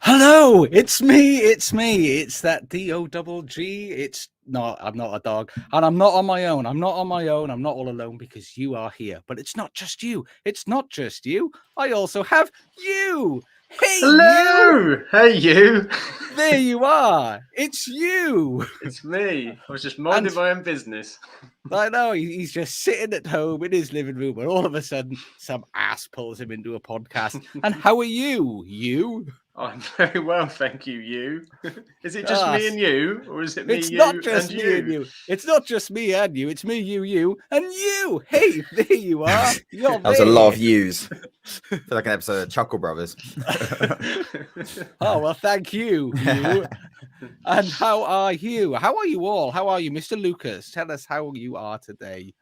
Hello, it's me. It's that D-O-double-G. It's not, I'm not a dog. And I'm not on my own. I'm not all alone because you are here. But it's not just you. I also have you. Hey, you. Hello! Hey, you! There you are. It's you. It's me. I was just minding my own business. I know, he's just sitting at home in his living room, and all of a sudden, some ass pulls him into a podcast. And how are you? You? I'm very well, thank you. You? Is it just me and you, or is it me, It's you, not just and me you? and you. It's not just me and you. It's me, you, and you. Hey, there you are. You're That was a lot of yous. I feel like an episode of Chuckle Brothers. Oh, well, thank you, you. And how are you? How are you all? How are you, Mr. Lucas? Tell us how you are today.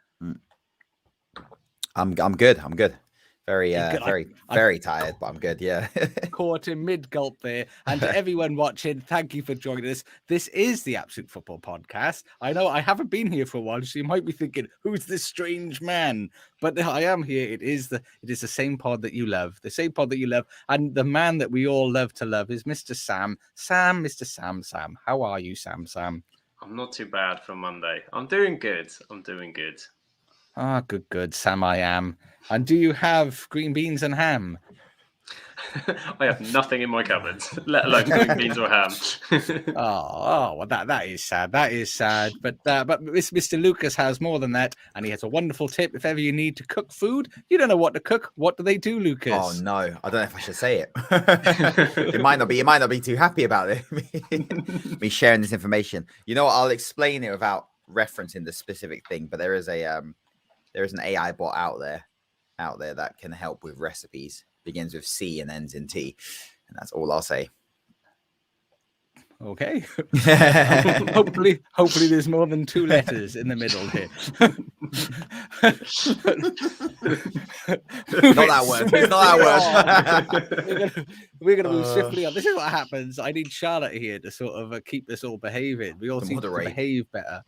I'm good. Very tired, but I'm good. Yeah. Caught in mid-gulp there. And to everyone watching, thank you for joining us. This is the Absolute Football Podcast. I know I haven't been here for a while, so you might be thinking, who's this strange man? But I am here. It is the same pod that you love. The same pod that you love. And the man that we all love to love is Mr. Sam. Mr. Sam. How are you, Sam? I'm not too bad for Monday. I'm doing good. Ah, good, Sam, I am. And do you have green beans and ham? I have nothing in my cupboards, let alone green beans or ham. Well, that is sad. That is sad. But Mr. Lucas has more than that, and he has a wonderful tip. If ever you need to cook food, you don't know what to cook. What do they do, Lucas? Oh no, I don't know if I should say it. It might not be too happy about it. Me sharing this information. You know what? I'll explain it without referencing the specific thing. But there is an AI bot out there that can help with recipes. Begins with C and ends in T, and that's all I'll say. Okay. hopefully there's more than two letters in the middle here. Not that word. We're gonna move swiftly on. This is what happens. I need Charlotte here to sort of keep us all behaving. We all need to behave better.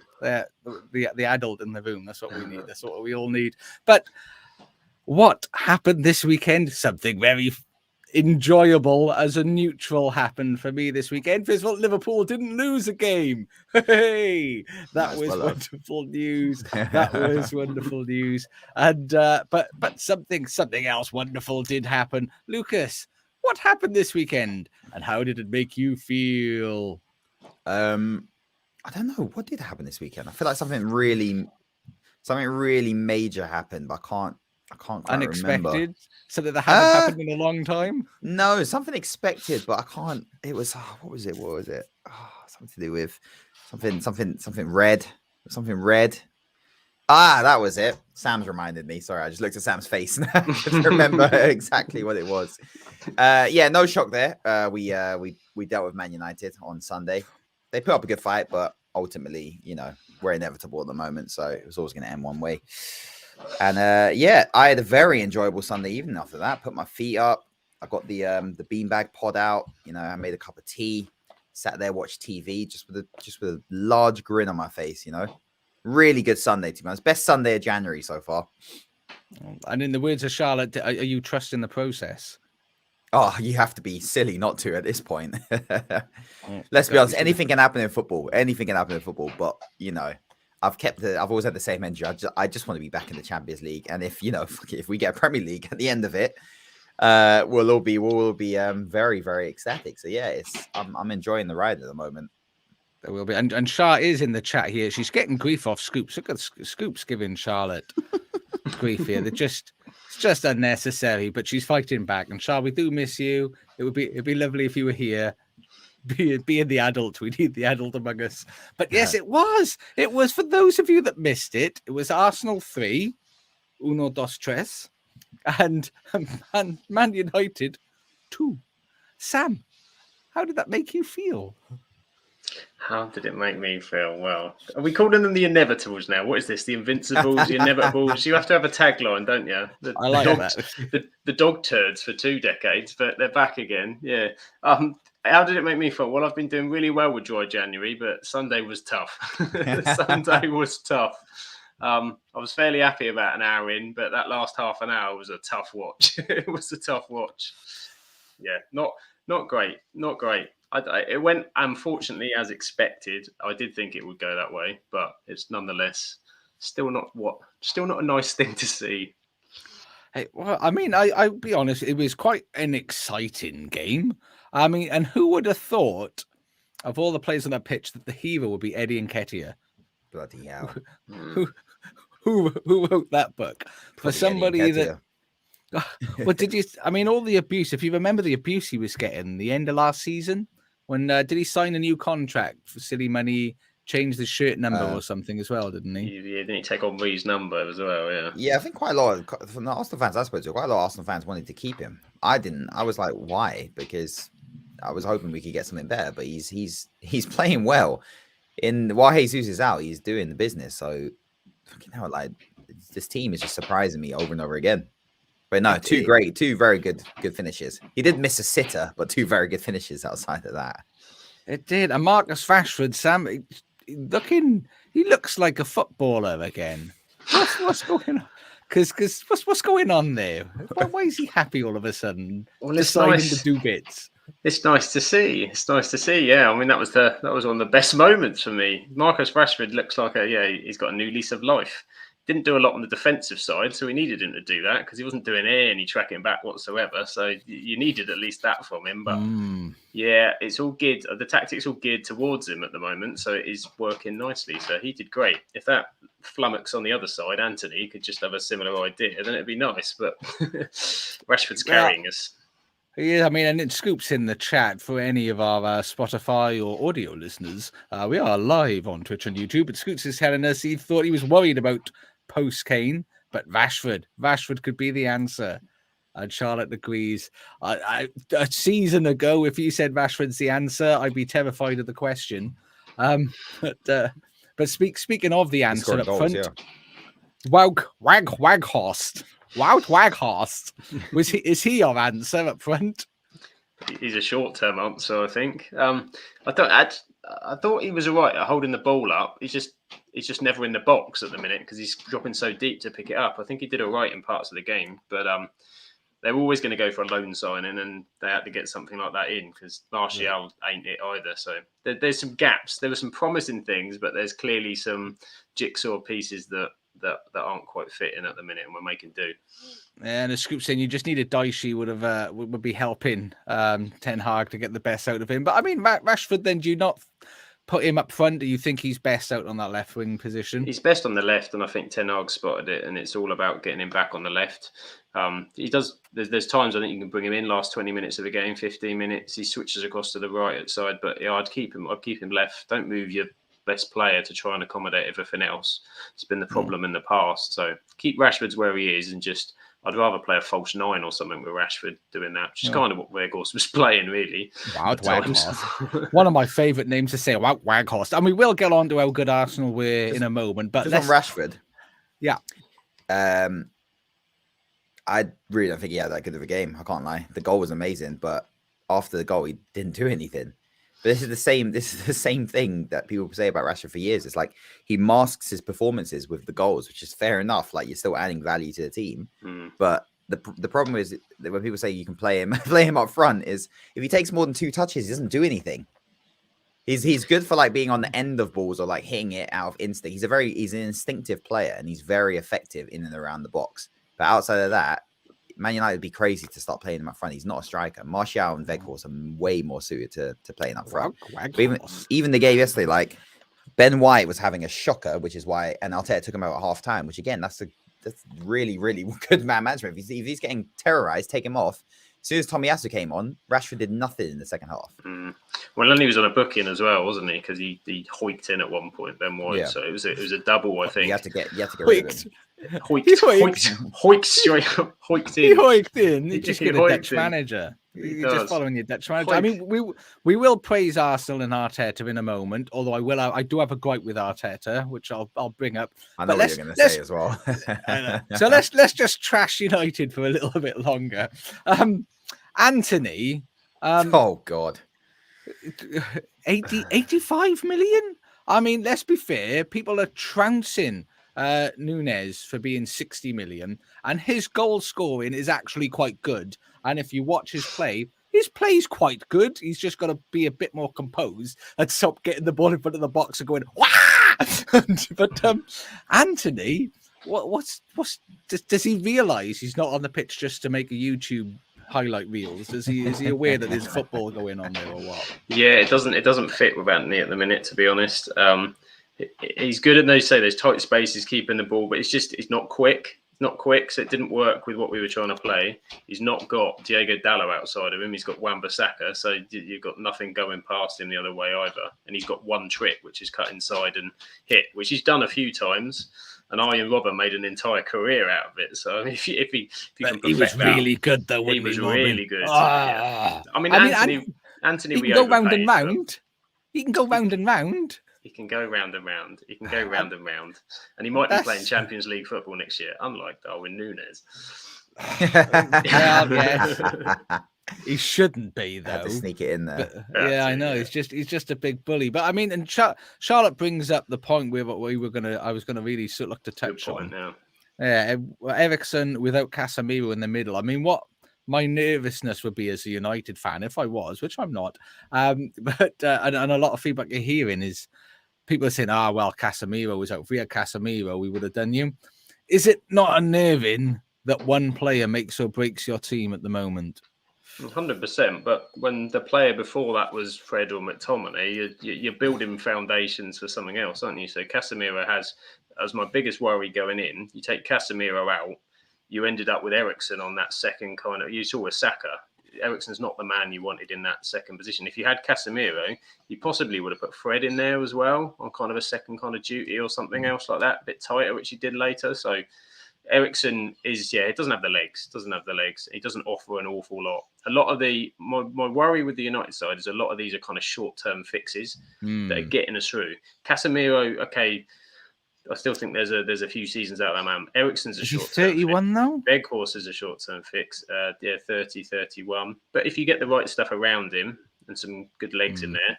The adult in the room. That's what we need. That's what we all need. But what happened this weekend? Something very enjoyable as a neutral happened for me this weekend. First of all, Liverpool didn't lose a game. Hey, that was wonderful news. That was wonderful news. And but something else wonderful did happen. Lucas, what happened this weekend, and how did it make you feel? I don't know what did happen this weekend. I feel like something really major happened, but I can't quite Unexpected? remember. Something that hasn't happened in a long time? No, something expected, but I can't. It was what was it? Something to do with something red. That was it. Sam's reminded me. Sorry, I just looked at Sam's face and I couldn't remember exactly what it was. No shock there. We dealt with Man United on Sunday. They put up a good fight, but ultimately, we're inevitable at the moment, so it was always going to end one way. And I had a very enjoyable Sunday evening after that. Put my feet up. I got the beanbag pod out. I made a cup of tea. Sat there, watched TV, just with a large grin on my face. Really good Sunday, to be honest. Best Sunday of January so far. And in the words of Charlotte, are you trusting the process? Oh, you have to be silly not to at this point. Let's be honest. Anything can happen in football. But I've always had the same energy. I just want to be back in the Champions League, and if we get a Premier League at the end of it, we'll all be very, very ecstatic. So yeah, I'm enjoying the ride at the moment. There will be, and Char is in the chat here. She's getting grief off Scoops. Look at Scoops giving Charlotte grief here. It's just unnecessary, but she's fighting back. And Char, we do miss you. It'd be lovely if you were here. Being the adult, we need the adult among us. But yes, it was for those of you that missed it. It was Arsenal 3, 1-2-3, and Man United 2. Sam, how did that make you feel? How did it make me feel? Well, are we calling them the Inevitables now? What is this? The Invincibles, the Inevitables? You have to have a tagline, don't you? I like that. The dog turds for 2 decades, but they're back again. Yeah. How did it make me feel? Well, I've been doing really well with Dry January, but Sunday was tough. Sunday was tough. I was fairly happy about an hour in, but that last half an hour was a tough watch. It was a tough watch. yeah, not great, not great. It went unfortunately as expected. I did think it would go that way, but it's nonetheless still not a nice thing to see. Hey, well, I mean, I'll be honest, it was quite an exciting game. I mean, and who would have thought of all the players on that pitch that the hero would be Eddie Nketiah? Bloody hell. Who wrote that book? For somebody that. Well, I mean, all the abuse, if you remember the abuse he was getting the end of last season, when did he sign a new contract for silly money, changed his shirt number or something as well, didn't he? Yeah, didn't he take on Ree's number as well? Yeah. Yeah, I think quite a lot from the Arsenal fans I spoke to, quite a lot of Arsenal fans wanted to keep him. I didn't. I was like, why? Because I was hoping we could get something better, but he's playing well. While Jesus is out, he's doing the business. So, fucking hell, like this team is just surprising me over and over again. But no, two very good finishes. He did miss a sitter, but two very good finishes outside of that. It did. And Marcus Rashford, Sam, he looks like a footballer again. What's going on? Because what's going on there? Why is he happy all of a sudden? Well, deciding to do bits. It's nice to see. It's nice to see. Yeah, I mean that was one of the best moments for me. Marcus Rashford looks like he's got a new lease of life. Didn't do a lot on the defensive side, so we needed him to do that because he wasn't doing any tracking back whatsoever. So you needed at least that from him. But yeah, it's all good. The tactics all geared towards him at the moment, so it is working nicely. So he did great. If that flummox on the other side, Anthony, could just have a similar idea, then it'd be nice. But Rashford's carrying us. Yeah, I mean, and it scoops in the chat for any of our Spotify or audio listeners. We are live on Twitch and YouTube. But Scoops is telling us he thought he was worried about post-Kane, but Rashford could be the answer. And Charlotte agrees. A season ago, if you said Rashford's the answer, I'd be terrified of the question. But speaking of the answer up front, Waghorst. Wout Waghorst. Is he your answer up front? He's a short-term answer, I think. I thought he was all right at holding the ball up. He's just never in the box at the minute because he's dropping so deep to pick it up. I think he did all right in parts of the game, but they're always going to go for a loan signing, and they had to get something like that in because Martial ain't it either. So there's some gaps. There were some promising things, but there's clearly some jigsaw pieces that aren't quite fitting at the minute, and we're making do. And as Scoop saying, you just needed Dicey would be helping Ten Hag to get the best out of him. But I mean, Rashford, then do you not put him up front? Do you think he's best out on that left wing position? He's best on the left, and I think Ten Hag spotted it, and it's all about getting him back on the left. He does. There's times I think you can bring him in last 20 minutes of the game, 15 minutes. He switches across to the right side, but yeah, I'd keep him left. Don't move your best player to try and accommodate everything else. It's been the problem in the past. So keep Rashford's where he is, and I'd rather play a false 9 or something with Rashford doing that, which is kind of what Weghorst was playing, really. Wout Waghorst. One of my favourite names to say, Wout Waghorst. And we will get on to how good Arsenal were in a moment. But on Rashford. Yeah. I really don't think he had that good of a game. I can't lie. The goal was amazing, but after the goal, he didn't do anything. But this is the same thing that people say about Rashford for years. It's like he masks his performances with the goals, which is fair enough. Like you're still adding value to the team. But the problem is that when people say you can play him up front, is if he takes more than 2 touches, he doesn't do anything. He's good for like being on the end of balls or like hitting it out of instinct. He's an instinctive player, and he's very effective in and around the box. But outside of that, Man United would be crazy to start playing him up front. He's not a striker. Martial and Weghorst are way more suited to playing up front. Even the game yesterday, like Ben White was having a shocker, which is why, and Arteta took him out at half time, which again, that's really, really good man management. If he's getting terrorized, take him off. As soon as Tomiyasu came on, Rashford did nothing in the second half. Well, and he was on a booking as well, wasn't he? Because he hoiked in at one point, Ben White. Yeah. So it was a double, I think. You had to get rid of him. Hoiked in. He hoiked in. He's just a Dutch manager. You're just following your Dutch manager. I mean, we will praise Arsenal and Arteta in a moment. Although I do have a gripe with Arteta, which I'll bring up. I know what you're going to say as well. So let's just trash United for a little bit longer. Anthony. Oh God. 85 million. I mean, let's be fair. People are trouncing Nunes for being 60 million, and his goal scoring is actually quite good. And if you watch his play, his play's quite good. He's just got to be a bit more composed and stop getting the ball in front of the box and going, wah! But Anthony, does he realise he's not on the pitch just to make a YouTube highlight reels? Is he aware that there's football going on there or what? Yeah, it doesn't fit with Anthony at the minute, to be honest. He's good at those tight spaces, keeping the ball, but it's not quick. It's not quick, so it didn't work with what we were trying to play. He's not got Diego Dallo outside of him. He's got Wan-Bissaka, so you've got nothing going past him the other way either. And he's got one trick, which is cut inside and hit, which he's done a few times. And Arjen Robben made an entire career out of it. So if he can, he was really good though. He was really good. Yeah. I mean, Anthony, he can go round and round. He can go round and round. He can go round and round. He can go round and round. And he might be playing Champions League football next year, unlike Darwin Núñez. Yeah. He shouldn't be, though. Had to sneak it in there. But, yeah, I know. He's just a big bully. But I mean, and Charlotte brings up the point where I was gonna really sort of look to touch on. Yeah, Eriksen without Casemiro in the middle. I mean, what my nervousness would be as a United fan, if I was, which I'm not. But and a lot of feedback you're hearing is people are saying, well, Casemiro was out. If we had Casemiro, we would have done you. Is it not unnerving that one player makes or breaks your team at the moment? 100%. But when the player before that was Fred or McTominay, you're building foundations for something else, aren't you? So Casemiro has, as my biggest worry going in, you take Casemiro out, you ended up with Eriksen on that second kind of, you saw a Saka. Eriksen's not the man you wanted in that second position. If you had Casemiro, you possibly would have put Fred in there as well on kind of a second kind of duty or something else like that, a bit tighter, which he did later. So Eriksen it doesn't have the legs. He doesn't offer an awful lot. A lot of my worry with the United side is a lot of these are kind of short-term fixes that are getting us through. Casemiro, okay, I still think there's a few seasons out of that man. Eriksen's a short-term 31 fix. though? Weghorst is a short-term fix. 30, 31. But if you get the right stuff around him and some good legs in there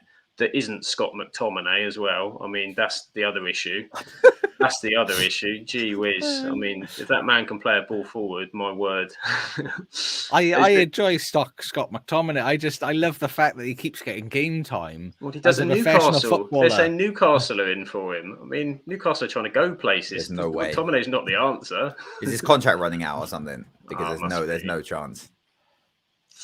isn't Scott McTominay as well. I mean, that's the other issue. Gee whiz. I mean, if that man can play a ball forward, my word. I enjoy Scott McTominay. I love the fact that he keeps getting game time. Well, he does in Newcastle. They're saying Newcastle are in for him. I mean, Newcastle are trying to go places. There's no way. McTominay's not the answer. Is his contract running out or something? Because there's no chance.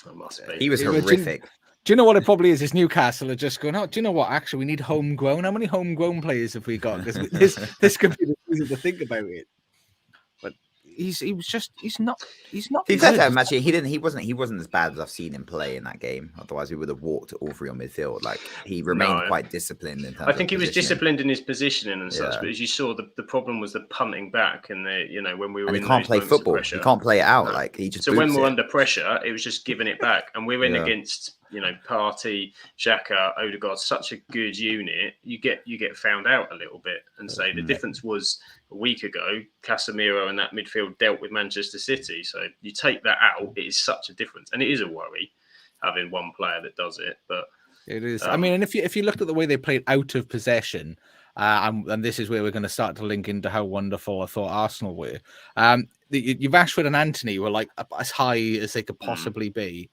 It must be. He was horrific. Do you know what it probably is? Is Newcastle are just going, do you know what? Actually, we need homegrown. How many homegrown players have we got? Because this could be the reason to think about it. But he's not. Actually, he wasn't as bad as I've seen him play in that game. Otherwise, we would have walked all three on midfield. Like he remained quite disciplined in terms. I think he was disciplined in his positioning and such. But as you saw, the problem was the punting back and when we were. And he can't play football. He can't play it out. Like he just. So when we're under pressure, it was just giving it back, and we're in against. Partey, Xhaka, Odegaard, such a good unit, you get found out a little bit and say the difference was a week ago, Casemiro and that midfield dealt with Manchester City. So you take that out, it is such a difference. And it is a worry having one player that does it. But it is. I mean, and if you looked at the way they played out of possession, and this is where we're going to start to link into how wonderful I thought Arsenal were. Rashford and Antony were like as high as they could possibly be.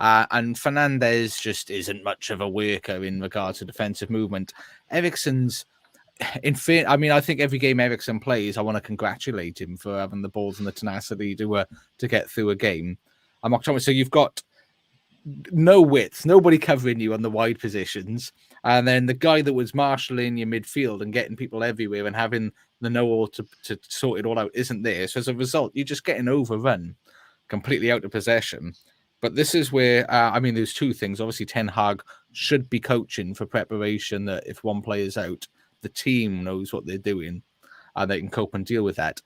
And Fernandes just isn't much of a worker in regards to defensive movement. Eriksen's, I think every game Eriksen plays, I want to congratulate him for having the balls and the tenacity to get through a game. So you've got no width, nobody covering you on the wide positions, and then the guy that was marshalling your midfield and getting people everywhere and having the know-all to sort it all out isn't there. So as a result, you're just getting overrun, completely out of possession. But this is where, there's two things. Obviously, Ten Hag should be coaching for preparation that if one player's out, the team knows what they're doing and they can cope and deal with that.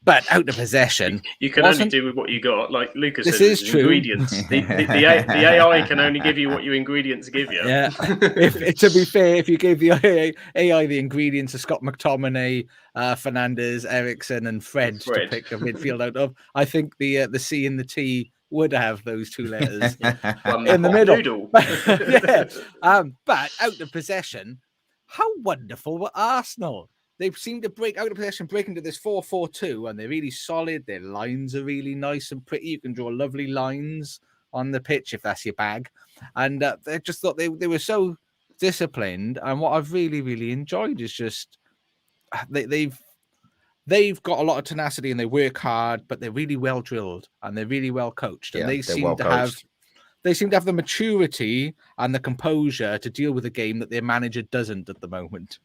But out of possession... You can only do with what you got. Like Lucas said, is true. Ingredients. The AI can only give you what your ingredients give you. Yeah. To be fair, if you gave the AI the ingredients of Scott McTominay, Fernandes, Eriksen and Fred to pick a midfield out of, I think the C and the T... would have those two letters in the middle. But out of possession, how wonderful were Arsenal? They seem to break out of possession, break into this 4-4-2, and they're really solid. Their lines are really nice and pretty. You can draw lovely lines on the pitch if that's your bag. And they just thought they were so disciplined. And what I've really, really enjoyed is just they've got a lot of tenacity and they work hard, but they're really well drilled and they're really well coached. And they seem to have the maturity and the composure to deal with a game that their manager doesn't at the moment.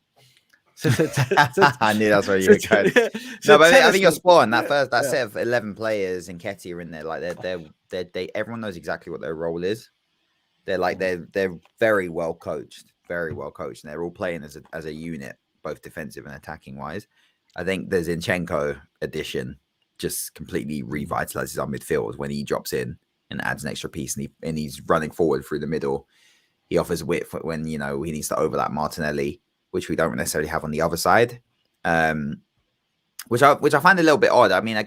I knew that's where you were going. No, but I think you're spot on. That set of 11 players and Ketty are in there. Like they everyone knows exactly what their role is. They're very well coached, and they're all playing as a unit, both defensive and attacking wise. I think the Zinchenko addition just completely revitalizes our midfield when he drops in and adds an extra piece, and he's running forward through the middle. He offers width when he needs to overlap Martinelli, which we don't necessarily have on the other side, which I find a little bit odd. I mean, I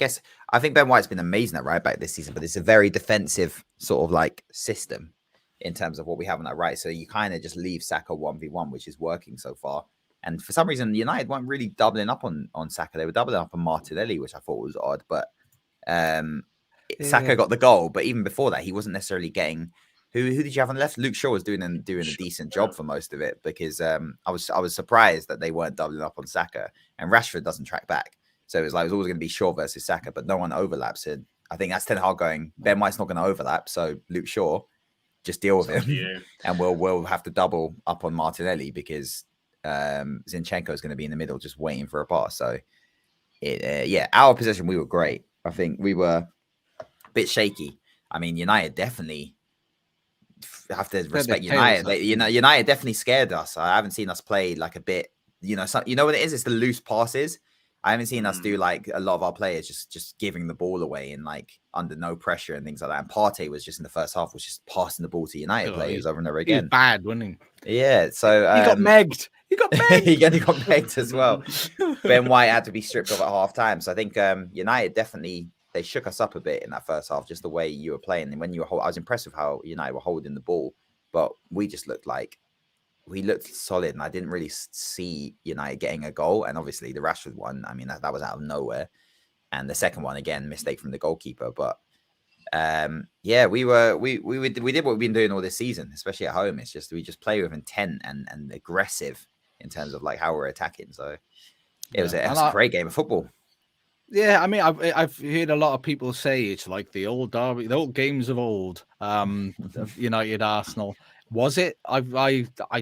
think Ben White's been amazing at right back this season, but it's a very defensive sort of like system in terms of what we have on that right. So you kind of just leave Saka 1v1, which is working so far. And for some reason, United weren't really doubling up on Saka. They were doubling up on Martinelli, which I thought was odd. But Saka got the goal, but even before that, he wasn't necessarily getting. Who did you have on the left? Luke Shaw was doing a decent job for most of it, because I was surprised that they weren't doubling up on Saka, and Rashford doesn't track back, so it was always going to be Shaw versus Saka, but no one overlaps. And I think that's Ten Hag going, Ben White's not going to overlap, so Luke Shaw, just deal with him, and we'll have to double up on Martinelli because Zinchenko is going to be in the middle just waiting for a pass. So our position, we were great. I think we were a bit shaky. I mean, United definitely. Have to respect United. United definitely scared us. I haven't seen us play like a bit. What it is? It's the loose passes. I haven't seen us do like a lot of our players just giving the ball away and like under no pressure and things like that. And Partey was just in the first half was just passing the ball to United players over and over again. He was bad, wasn't he? Yeah. So he got megged. He got megged as well. Ben White had to be stripped off at half time. So I think United definitely. They shook us up a bit in that first half, just the way you were playing. And when you were I was impressed with how United were holding the ball, but we just looked solid. And I didn't really see United getting a goal. And obviously the Rashford one, I mean, that was out of nowhere. And the second one, again, mistake from the goalkeeper. But we did what we've been doing all this season, especially at home. It's just, we just play with intent and aggressive in terms of like how we're attacking. So it was a great game of football. Yeah, I mean, I've heard a lot of people say it's like the old derby, the old games of old. United Arsenal. Was it? I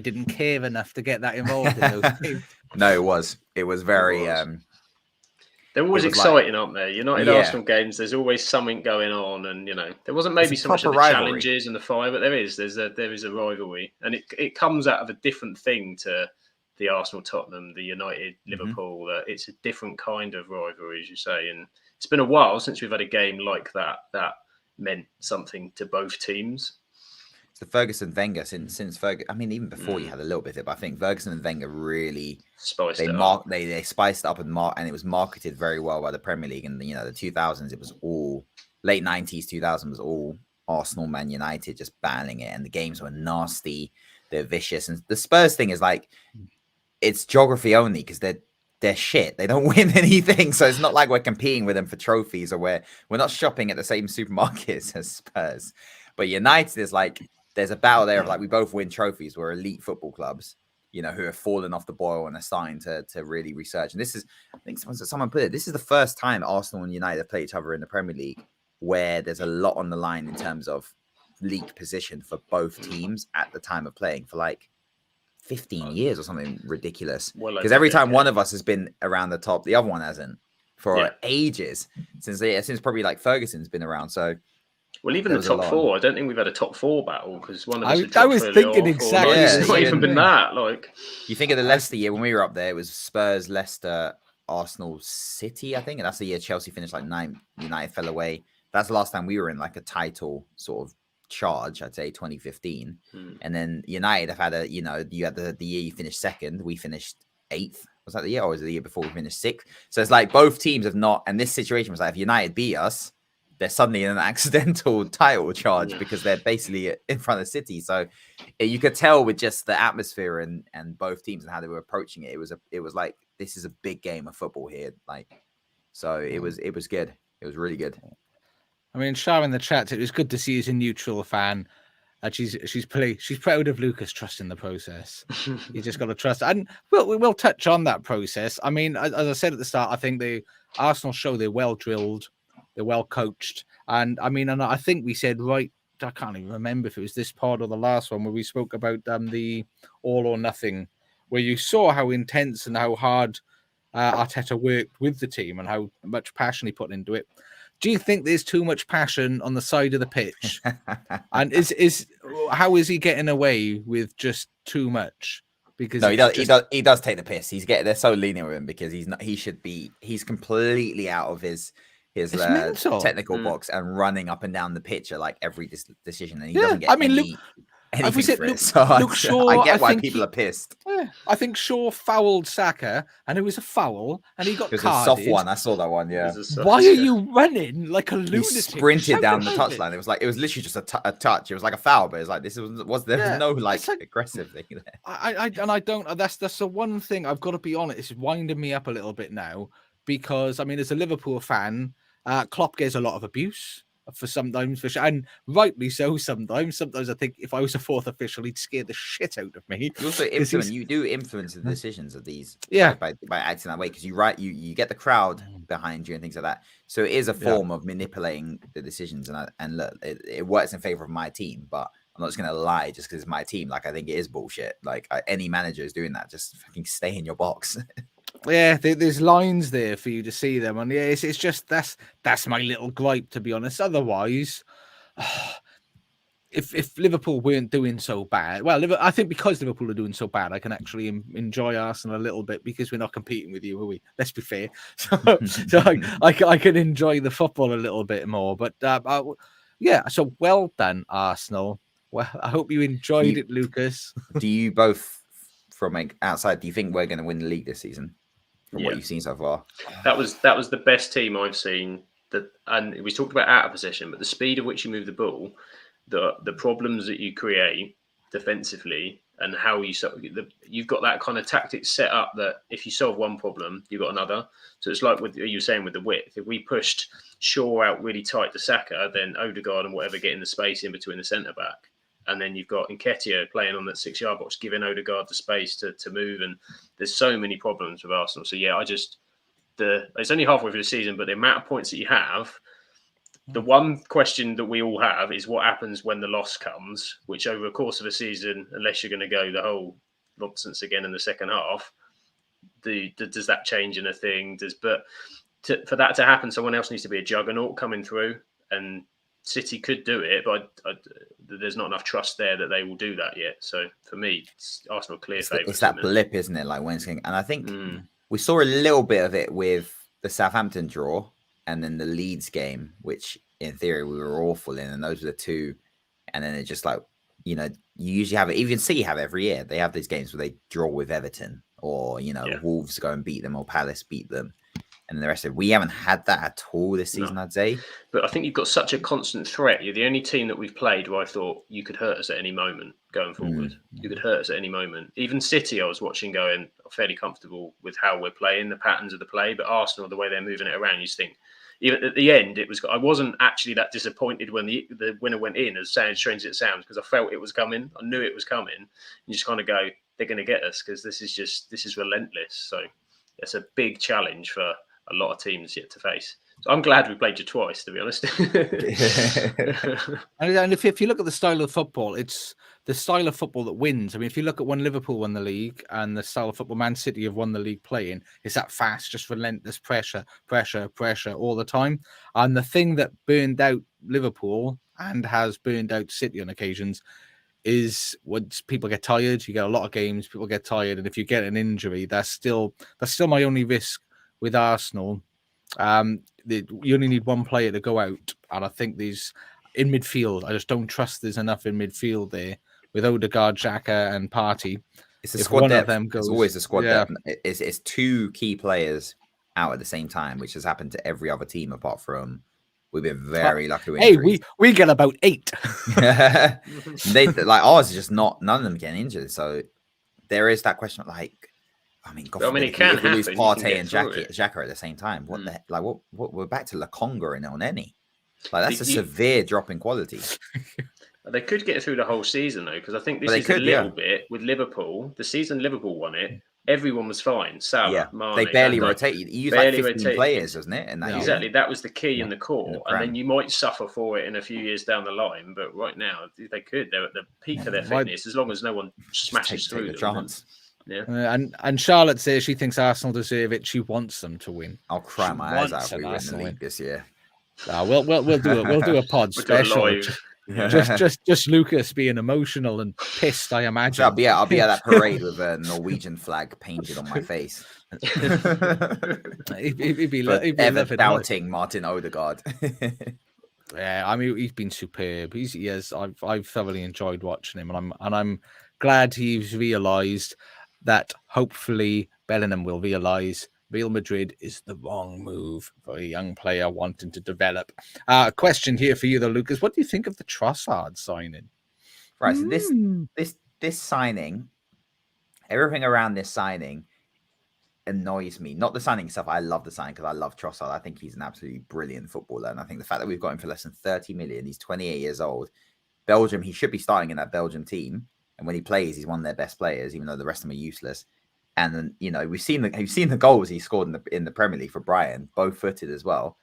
didn't care enough to get that involved in those games. No, it was. It was very. They're always exciting, aren't they? United Arsenal games. There's always something going on, and there wasn't maybe so much of the challenges and the fire, but there is a rivalry, and it comes out of a different thing to the Arsenal, Tottenham, the United, Liverpool. It's a different kind of rivalry, as you say. And it's been a while since we've had a game like that meant something to both teams. It's the Ferguson-Wenger since Ferguson. I mean, even before you had a little bit of it, but I think Ferguson and Wenger really spiced it up. They spiced it up and it was marketed very well by the Premier League. And the 2000s, it was all late 90s, 2000 was all Arsenal, Man United just battling it, and the games were nasty. They're vicious, and the Spurs thing is like. It's geography only because they're shit. They don't win anything. So it's not like we're competing with them for trophies, or we're not shopping at the same supermarkets as Spurs. But United is like, there's a battle there of like, we both win trophies. We're elite football clubs, who have fallen off the boil and are starting to really research. And this is, I think someone put it, this is the first time Arsenal and United have played each other in the Premier League where there's a lot on the line in terms of league position for both teams at the time of playing for like 15 years or something ridiculous, because every time one of us has been around the top, the other one hasn't for ages, since probably like Ferguson's been around. So even the top four, I don't think we've had a top four battle, because one of us I was thinking exactly it's not even been that. Like, you think of the Leicester year when we were up there, it was Spurs, Leicester, Arsenal, City, I think, and that's the year Chelsea finished like 9th, United fell away. That's the last time we were in like a title sort of charge, I'd say 2015. And then United have had you had the year you finished second, we finished 8th. Was that the year, or was it the year before we finished 6th? So it's like both teams have not, and this situation was like, if United beat us, they're suddenly in an accidental title charge because they're basically in front of City. So you could tell with just the atmosphere and both teams and how they were approaching it. It was like, this is a big game of football here. Like, so it was good. It was really good. I mean, Shah in the chat, it was good to see he's a neutral fan. And she's proud of Lucas trusting the process. You just got to trust, and we'll touch on that process. I mean, as I said at the start, I think the Arsenal show they're well drilled, they're well coached, and I mean, and I think we said right. I can't even remember if it was this pod or the last one where we spoke about the all or nothing, where you saw how intense and how hard Arteta worked with the team and how much passion he put into it. Do you think there's too much passion on the side of the pitch? And how is he getting away with just too much? Because no, he does take the piss. They're so lenient with him because he's completely out of his technical box and running up and down the pitch at like every decision, and he doesn't get anything for it. So I get why people are pissed. Yeah, I think Shaw fouled Saka, and it was a foul, and he got carded. It was a soft one. I saw that one. Yeah. Why are you running like a lunatic? He sprinted down the touchline. It was literally just a touch. It was like a foul, but it's like there was no aggressive thing there. I don't. That's the one thing I've got to be honest. It's winding me up a little bit now because I mean, as a Liverpool fan, Klopp gets a lot of abuse. And rightly so. Sometimes I think if I was a fourth official, he'd scare the shit out of me. You also influence. You do influence the decisions of these, by acting that way because you get the crowd behind you and things like that. So it is a form of manipulating the decisions, and look, it works in favor of my team. But I'm not just gonna lie just because it's my team. Like I think it is bullshit. Like any manager is doing that. Just fucking stay in your box. Yeah, there's lines there for you to see them, and it's just that's my little gripe, to be honest. Otherwise, if Liverpool weren't doing so bad, well, I think because Liverpool are doing so bad, I can actually enjoy Arsenal a little bit because we're not competing with you, are we? Let's be fair. So I can enjoy the football a little bit more. But so well done, Arsenal. Well, I hope you enjoyed it, Lucas. Do you both, from outside, do you think we're going to win the league this season? From what you've seen so far, that was the best team I've seen. And we talked about out of possession, but the speed at which you move the ball, the problems that you create defensively, and how you've got that kind of tactics set up that if you solve one problem, you've got another. So it's like what you were saying with the width. If we pushed Shaw out really tight to Saka, then Odegaard and whatever get in the space in between the centre back. And then you've got Nketiah playing on that 6-yard box, giving Odegaard the space to move. And there's so many problems with Arsenal. So, yeah, it's only halfway through the season, but the amount of points that you have, the one question that we all have is what happens when the loss comes, which over the course of a season, unless you're going to go the whole nonsense again in the second half, does that change anything? For that to happen, someone else needs to be a juggernaut coming through, and City could do it, but there's not enough trust there that they will do that yet. So for me, it's Arsenal clear favourites. It's that blip, isn't it? Like Wednesday, and I think we saw a little bit of it with the Southampton draw and then the Leeds game, which in theory we were awful in, and those were the two. And then it just you usually have it. Even City have every year. They have these games where they draw with Everton, or Wolves go and beat them, or Palace beat them. And the rest of it, we haven't had that at all this season, I'd say. But I think you've got such a constant threat. You're the only team that we've played where I thought you could hurt us at any moment going forward. You could hurt us at any moment. Even City, I was watching going fairly comfortable with how we're playing, the patterns of the play. But Arsenal, the way they're moving it around, you just think, even at the end, I wasn't actually that disappointed when the winner went in, as strange as it sounds, because I felt it was coming. I knew it was coming. You just kind of go, they're going to get us because this is relentless. So it's a big challenge for a lot of teams yet to face. So I'm glad we played you twice, to be honest. And if you look at the style of football, it's the style of football that wins. I mean, if you look at when Liverpool won the league and the style of football Man City have won the league playing, it's that fast, just relentless pressure all the time. And the thing that burned out Liverpool and has burned out City on occasions is once people get tired. You get a lot of games, people get tired, and if you get an injury, that's still my only risk with Arsenal. You only need one player to go out, and I think these in midfield, I just don't trust there's enough in midfield there with Odegaard, Xhaka, and Partey. It's a squad depth. It's always a squad depth. It's two key players out at the same time, which has happened to every other team apart from. We've been very lucky with injuries. we get about 8. They ours is just none of them getting injured. So there is that question of it can happen. Lose Partey and Xhaka at the same time. What we're back to Lokonga and Elneny. Like that's a severe drop in quality. They could get through the whole season though, because I think this is a little bit with Liverpool. The season Liverpool won it, everyone was fine. Salah, Mane, they barely rotated. You used like 15 players, wasn't it? And exactly, that was the key in the core. And then you might suffer for it in a few years down the line, but right now they could. They're at the peak of their fitness, as long as no one smashes through them. Yeah, and Charlotte says she thinks Arsenal deserve it. She wants them to win. I'll cry my eyes out if we win the league this year. We'll do a pod special. Just Lucas being emotional and pissed, I imagine. So I'll be at that parade with a Norwegian flag painted on my face. he'd be ever doubting Martin Odegaard. Yeah, I mean he's been superb. I've thoroughly enjoyed watching him, and I'm glad he's realised that hopefully Bellingham will realise Real Madrid is the wrong move for a young player wanting to develop. Question here for you, though, Lucas. What do you think of the Trossard signing? Right, so this signing, everything around this signing annoys me. Not the signing itself. I love the signing because I love Trossard. I think he's an absolutely brilliant footballer. And I think the fact that we've got him for less than 30 million, he's 28 years old. Belgium, he should be starting in that Belgium team. And when he plays, he's one of their best players, even though the rest of them are useless. And then, we've seen the goals he scored in the Premier League for Brighton, both footed as well.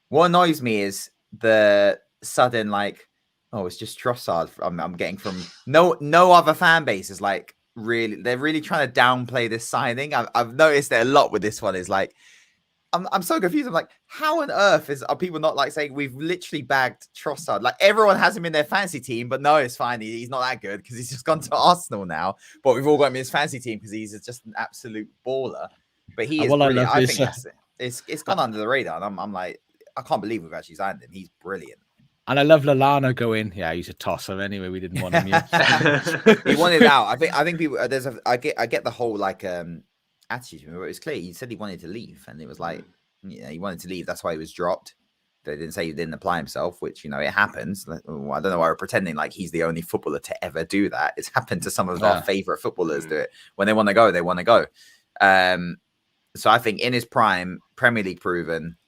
What annoys me is the sudden it's just Trossard. I'm getting from no other fan base is they're really trying to downplay this signing. I've noticed it a lot with this one. Is I'm so confused. I'm like, how on earth are people not saying we've literally bagged Trossard? Like everyone has him in their fantasy team, but no, it's fine. He's not that good because he's just gone to Arsenal now. But we've all got him in his fantasy team because he's just an absolute baller. But he is brilliant. I think it's gone under the radar. And I'm like, I can't believe we've actually signed him. He's brilliant. And I love Lallana going, he's a tosser anyway. We didn't want him yet. He wanted out. I think people. I get the whole attitude. It was clear. He said he wanted to leave, and it was he wanted to leave. That's why he was dropped. They didn't say he didn't apply himself, which it happens. I don't know why we're pretending like he's the only footballer to ever do that. It's happened to some of our favorite footballers do it. When they want to go, they want to go. So I think in his prime, Premier League proven,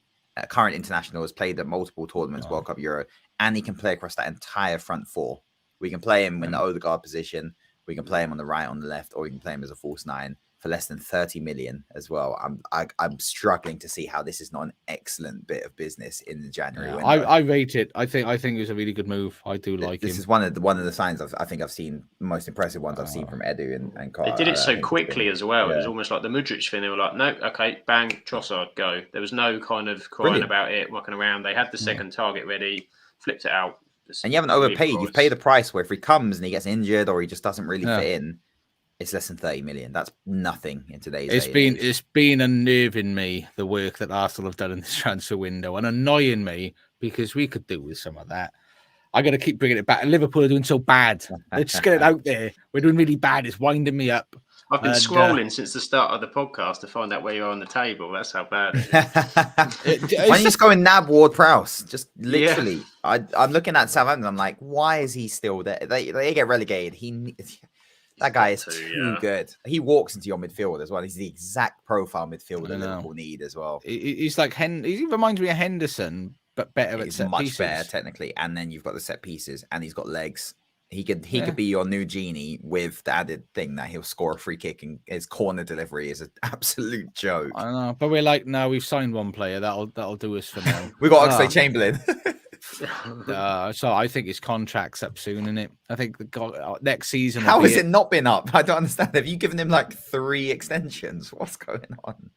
current international, has played at multiple tournaments, World Cup, Euro, and he can play across that entire front four. We can play him in the Odegaard position. We can play him on the right, on the left, or we can play him as a false nine for less than 30 million as well. I'm struggling to see how this is not an excellent bit of business in the January window. I rate it. I think it was a really good move. I do like him. This is one of the signs I think I've seen, most impressive ones I've seen from Edu and Carl. They did it so quickly as well. It was almost like the Mudryk thing. They were like, no, okay, bang, Trossard, go. There was no kind of crying about it, walking around. They had the second target ready, flipped it out. And you haven't overpaid. You've paid the price where if he comes and he gets injured or he just doesn't really fit in, it's less than 30 million. That's nothing in today's day. It's been unnerving me, the work that Arsenal have done in this transfer window, and annoying me because we could do with some of that. I got to keep bringing it back. Liverpool are doing so bad. Let's just get it out there. We're doing really bad. It's winding me up. I've been scrolling since the start of the podcast to find out where you are on the table. That's how bad it is. Why don't you just go and nab Ward-Prowse? Just literally. Yeah. I'm looking at Southampton. I'm like, why is he still there? They get relegated. That guy is too good. He walks into your midfield as well. He's the exact profile midfielder Liverpool need as well. He's like he reminds me of Henderson, but better at set pieces. Much better technically. And then you've got the set pieces, and he's got legs. He could be your new genie with the added thing that he'll score a free kick, and his corner delivery is an absolute joke. I know, but we're like, no, we've signed one player that'll do us for now. We got Oxlade-Chamberlain. So I think his contract's up soon, isn't it? I think next season. How has it not been up? I don't understand. Have you given him 3 extensions? What's going on?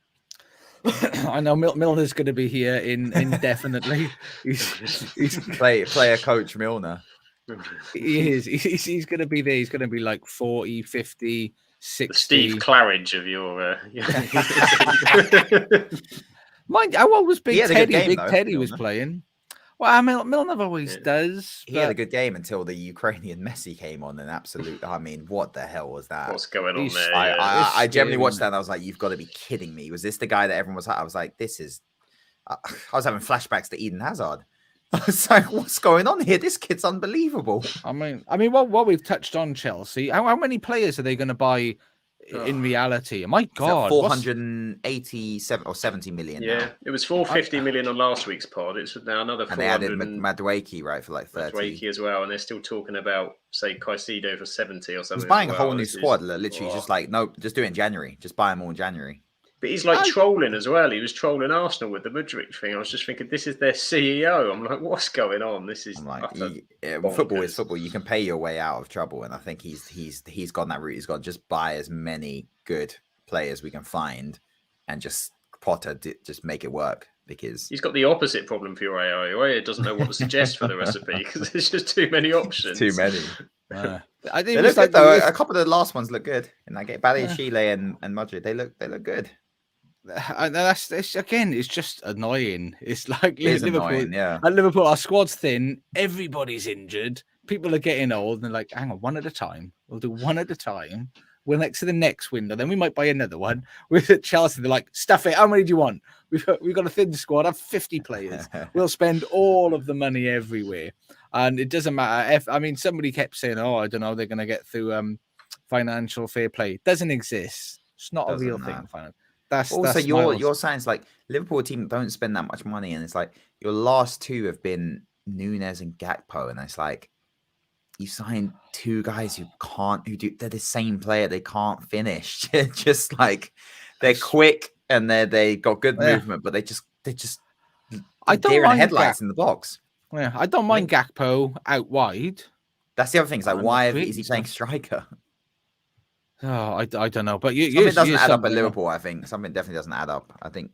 I know Milner's going to be here indefinitely. he's player coach Milner. He is. He's going to be there. He's going to be 40, 50, 60. The Steve Claridge of your. Mind, how old was Big Teddy? Big Teddy was playing. Well, Milner always does. He had a good game until the Ukrainian Messi came on. And absolute. I mean, what the hell was that? What's going on there? I generally watched that and I was like, you've got to be kidding me. Was this the guy that everyone was? I was like, this is. I was having flashbacks to Eden Hazard. I was like, what's going on here? This kid's unbelievable. I mean, what we've touched on Chelsea. How many players are they going to buy in reality. My God, 487 or 70 million. Yeah, now. It was 450 million on last week's pod. It's now another 400. And they added Madueke, right, for like 30. Madueke as well, and they're still talking about, say, Caicedo for 70 or something. He's buying a whole new squad. Literally, just like, no, just do it in January. Just buy them all in January. But he's like trolling as well. He was trolling Arsenal with the Mudryk thing. I was just thinking, this is their CEO. I'm like, what's going on? This is football is football. You can pay your way out of trouble, and I think he's gone that route. He's got to just buy as many good players we can find, and just just make it work, because he's got the opposite problem for your AI. He doesn't know what to suggest for the recipe because there's just too many options. Too many. I think they look good though. A couple of the last ones look good, and I get Chile and Madrid. They look good. And it's just annoying. It's like Liverpool. Annoying, yeah. At Liverpool, our squad's thin. Everybody's injured. People are getting old, and they're like, "Hang on, one at a time. We'll do one at a time. We'll next to the next window. Then we might buy another one." With at Chelsea, they're like, "Stuff it. How many do you want? We've got a thin squad. Have 50 players. We'll spend all of the money everywhere, and it doesn't matter." Somebody kept saying, "Oh, I don't know. They're going to get through financial fair play." It doesn't exist. It's not a real thing. That's your signs like Liverpool team don't spend that much money, and it's like your last two have been Nunes and Gakpo, and it's like you signed two guys they're the same player, they can't finish. Just like they're quick and they got good movement, but they just I don't mind headlights in the box. Yeah, I don't mind Gakpo out wide. That's the other thing. It's like, why is he playing striker? Oh, I don't know, but something doesn't add up at Liverpool. I think something definitely doesn't add up. I think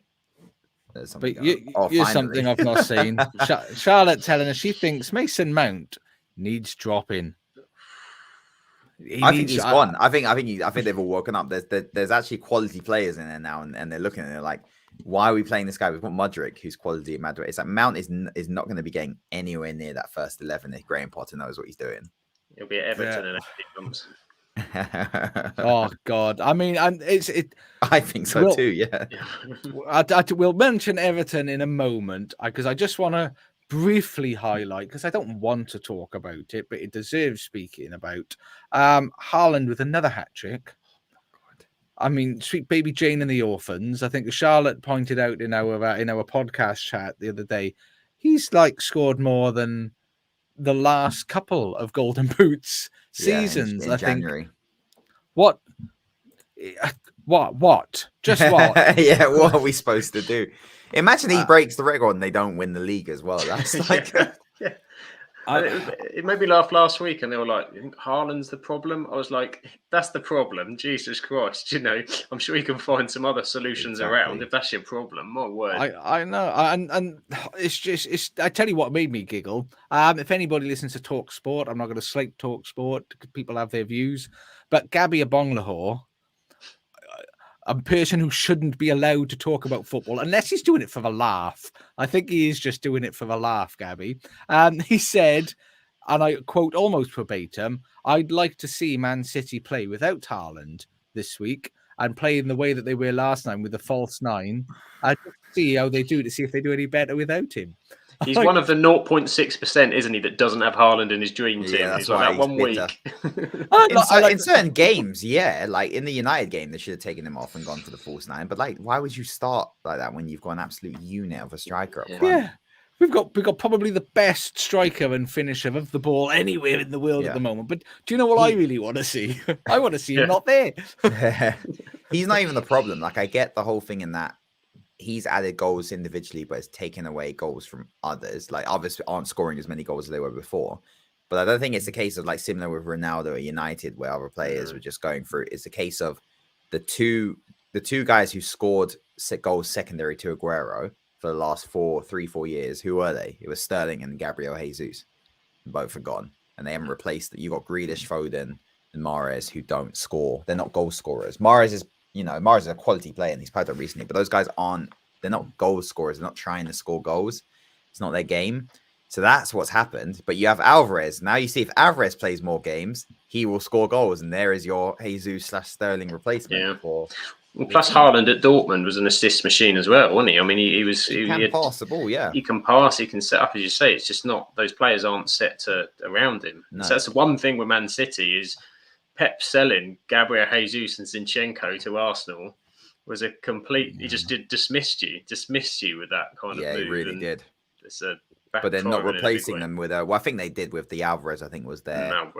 there's something. But here's something I've not seen. Charlotte telling us she thinks Mason Mount needs dropping. I think he's gone. I think they've all woken up. There's actually quality players in there now, and they're looking and they're like, why are we playing this guy? We've got Mudryk, who's quality at Madrid. It's like Mount is not going to be getting anywhere near that first 11 if Graham Potter knows what he's doing. He'll be at Everton in 8 months. Oh God! I mean, and I think so too. Yeah. We'll mention Everton in a moment because I just want to briefly highlight, because I don't want to talk about it, but it deserves speaking about. Haaland with another hat trick. I mean, sweet baby Jane and the orphans. I think Charlotte pointed out in our podcast chat the other day, he's like scored more than the last couple of Golden Boots seasons. In January. What? Just what? Yeah, what are we supposed to do? Imagine he breaks the record and they don't win the league as well. That's like... It made me laugh last week, and they were like, "You think Haaland's the problem?" I was like, "That's the problem, Jesus Christ!" I'm sure you can find some other solutions around if that's your problem. My word, I know, and it's. I tell you what made me giggle. If anybody listens to Talk Sport, I'm not going to slate Talk Sport. People have their views, but Gabby Abonglahor, a person who shouldn't be allowed to talk about football unless he's doing it for the laugh. I think he is just doing it for the laugh, Gabby. He said, and I quote almost verbatim, "I'd like to see Man City play without Haaland this week and play in the way that they were last time with the false nine. I'd see how they do to see if they do any better without him." He's one of the 0.6%, isn't he, that doesn't have Haaland in his dream team? Yeah, he's like that 1 week. In certain games, like in the United game, they should have taken him off and gone for the false nine. But like, why would you start like that when you've got an absolute unit of a striker up front? Yeah, we've got probably the best striker and finisher of the ball anywhere in the world at the moment. But do you know what I really want to see? I want to see him not there. He's not even the problem. Like, I get the whole thing in that he's added goals individually, but has taken away goals from others. Like, others aren't scoring as many goals as they were before. But I don't think it's a case of like similar with Ronaldo at United, where other players were just going through. It's a case of the two guys who scored goals secondary to Aguero for the last 3-4 years. Who were they? It was Sterling and Gabriel Jesus. Both are gone, and they haven't replaced it. You got Grealish, Foden, and Mahrez, who don't score. They're not goal scorers. Mahrez is a quality player, and he's played up recently, but those guys they're not goal scorers. They're not trying to score goals. It's not their game. So that's what's happened. But you have Alvarez. Now you see if Alvarez plays more games, he will score goals. And there is your Jesus/Sterling replacement. Yeah. Plus, Haaland at Dortmund was an assist machine as well, wasn't he? I mean, he can pass the ball, yeah. He can pass, he can set up, as you say. It's just not, those players aren't set around him. No. So that's the one thing with Man City is Pep selling Gabriel Jesus and Zinchenko to Arsenal was a complete. He just dismissed you with that kind of move. Yeah, he really did. It's a but then not replacing them with I think they did with the Alvarez. I think was their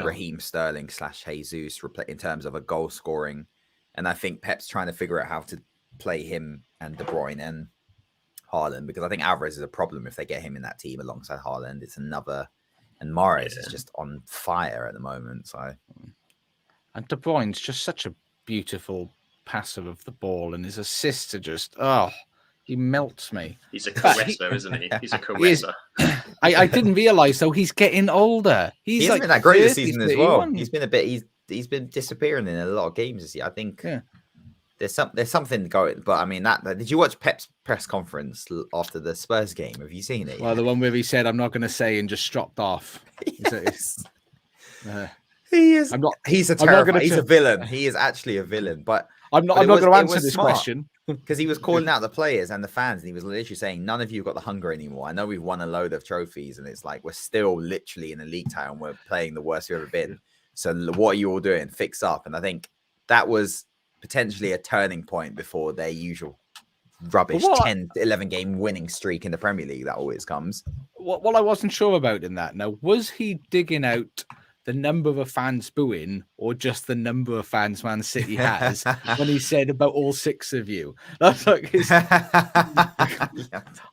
Raheem Sterling / Jesus in terms of a goal scoring. And I think Pep's trying to figure out how to play him and De Bruyne and Haaland, because I think Alvarez is a problem if they get him in that team alongside Haaland. It's another, and Mahrez is just on fire at the moment. So, and De Bruyne's just such a beautiful passer of the ball, and his assists are just he melts me. He's a caresser, isn't he? He's a caresser. I didn't realize though he's getting older. He hasn't been that great this season as well. He's been a bit. He's been disappearing in a lot of games this year. I think there's something going. But I mean, did you watch Pep's press conference after the Spurs game? Have you seen it? Well, the one where he said, "I'm not going to say," and just dropped off. He is. He's a terrible. He's a villain. He is actually a villain. But I'm not going to answer this question because he was calling out the players and the fans, and he was literally saying, "None of you got the hunger anymore. I know we've won a load of trophies, and it's like we're still literally in a league title and we're playing the worst we've ever been. So what are you all doing? Fix up." And I think that was potentially a turning point before their usual rubbish 10-11 game winning streak in the Premier League that always comes. What I wasn't sure about in that. Now, was he digging out the number of fans booing or just the number of fans Man City has when he said about all 6 of you? That's like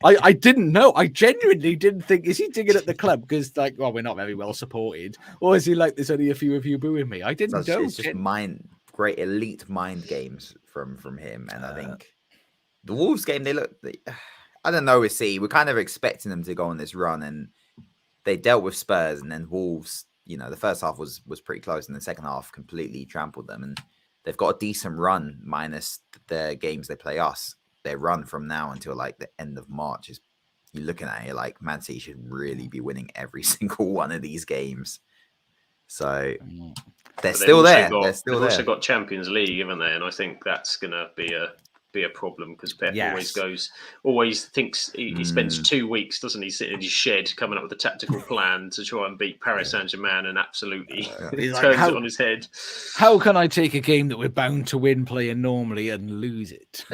I didn't know. I genuinely didn't think, is he digging at the club because we're not very well supported, or is he like there's only a few of you booing me? I didn't know. It's just great elite mind games from him, and I think the Wolves game I don't know with City. We're kind of expecting them to go on this run, and they dealt with Spurs, and then Wolves. The first half was pretty close, and the second half completely trampled them. And they've got a decent run, minus the games they play us. Their run from now until the end of March is, you're looking at it like Man City should really be winning every single one of these games. So they're still there. They've also got Champions League, haven't they? And I think that's going to be a problem because Pep always thinks he spends 2 weeks, doesn't he, sitting in his shed coming up with a tactical plan to try and beat Paris Saint-Germain, and absolutely turns it on his head. How can I take a game that we're bound to win playing normally and lose it?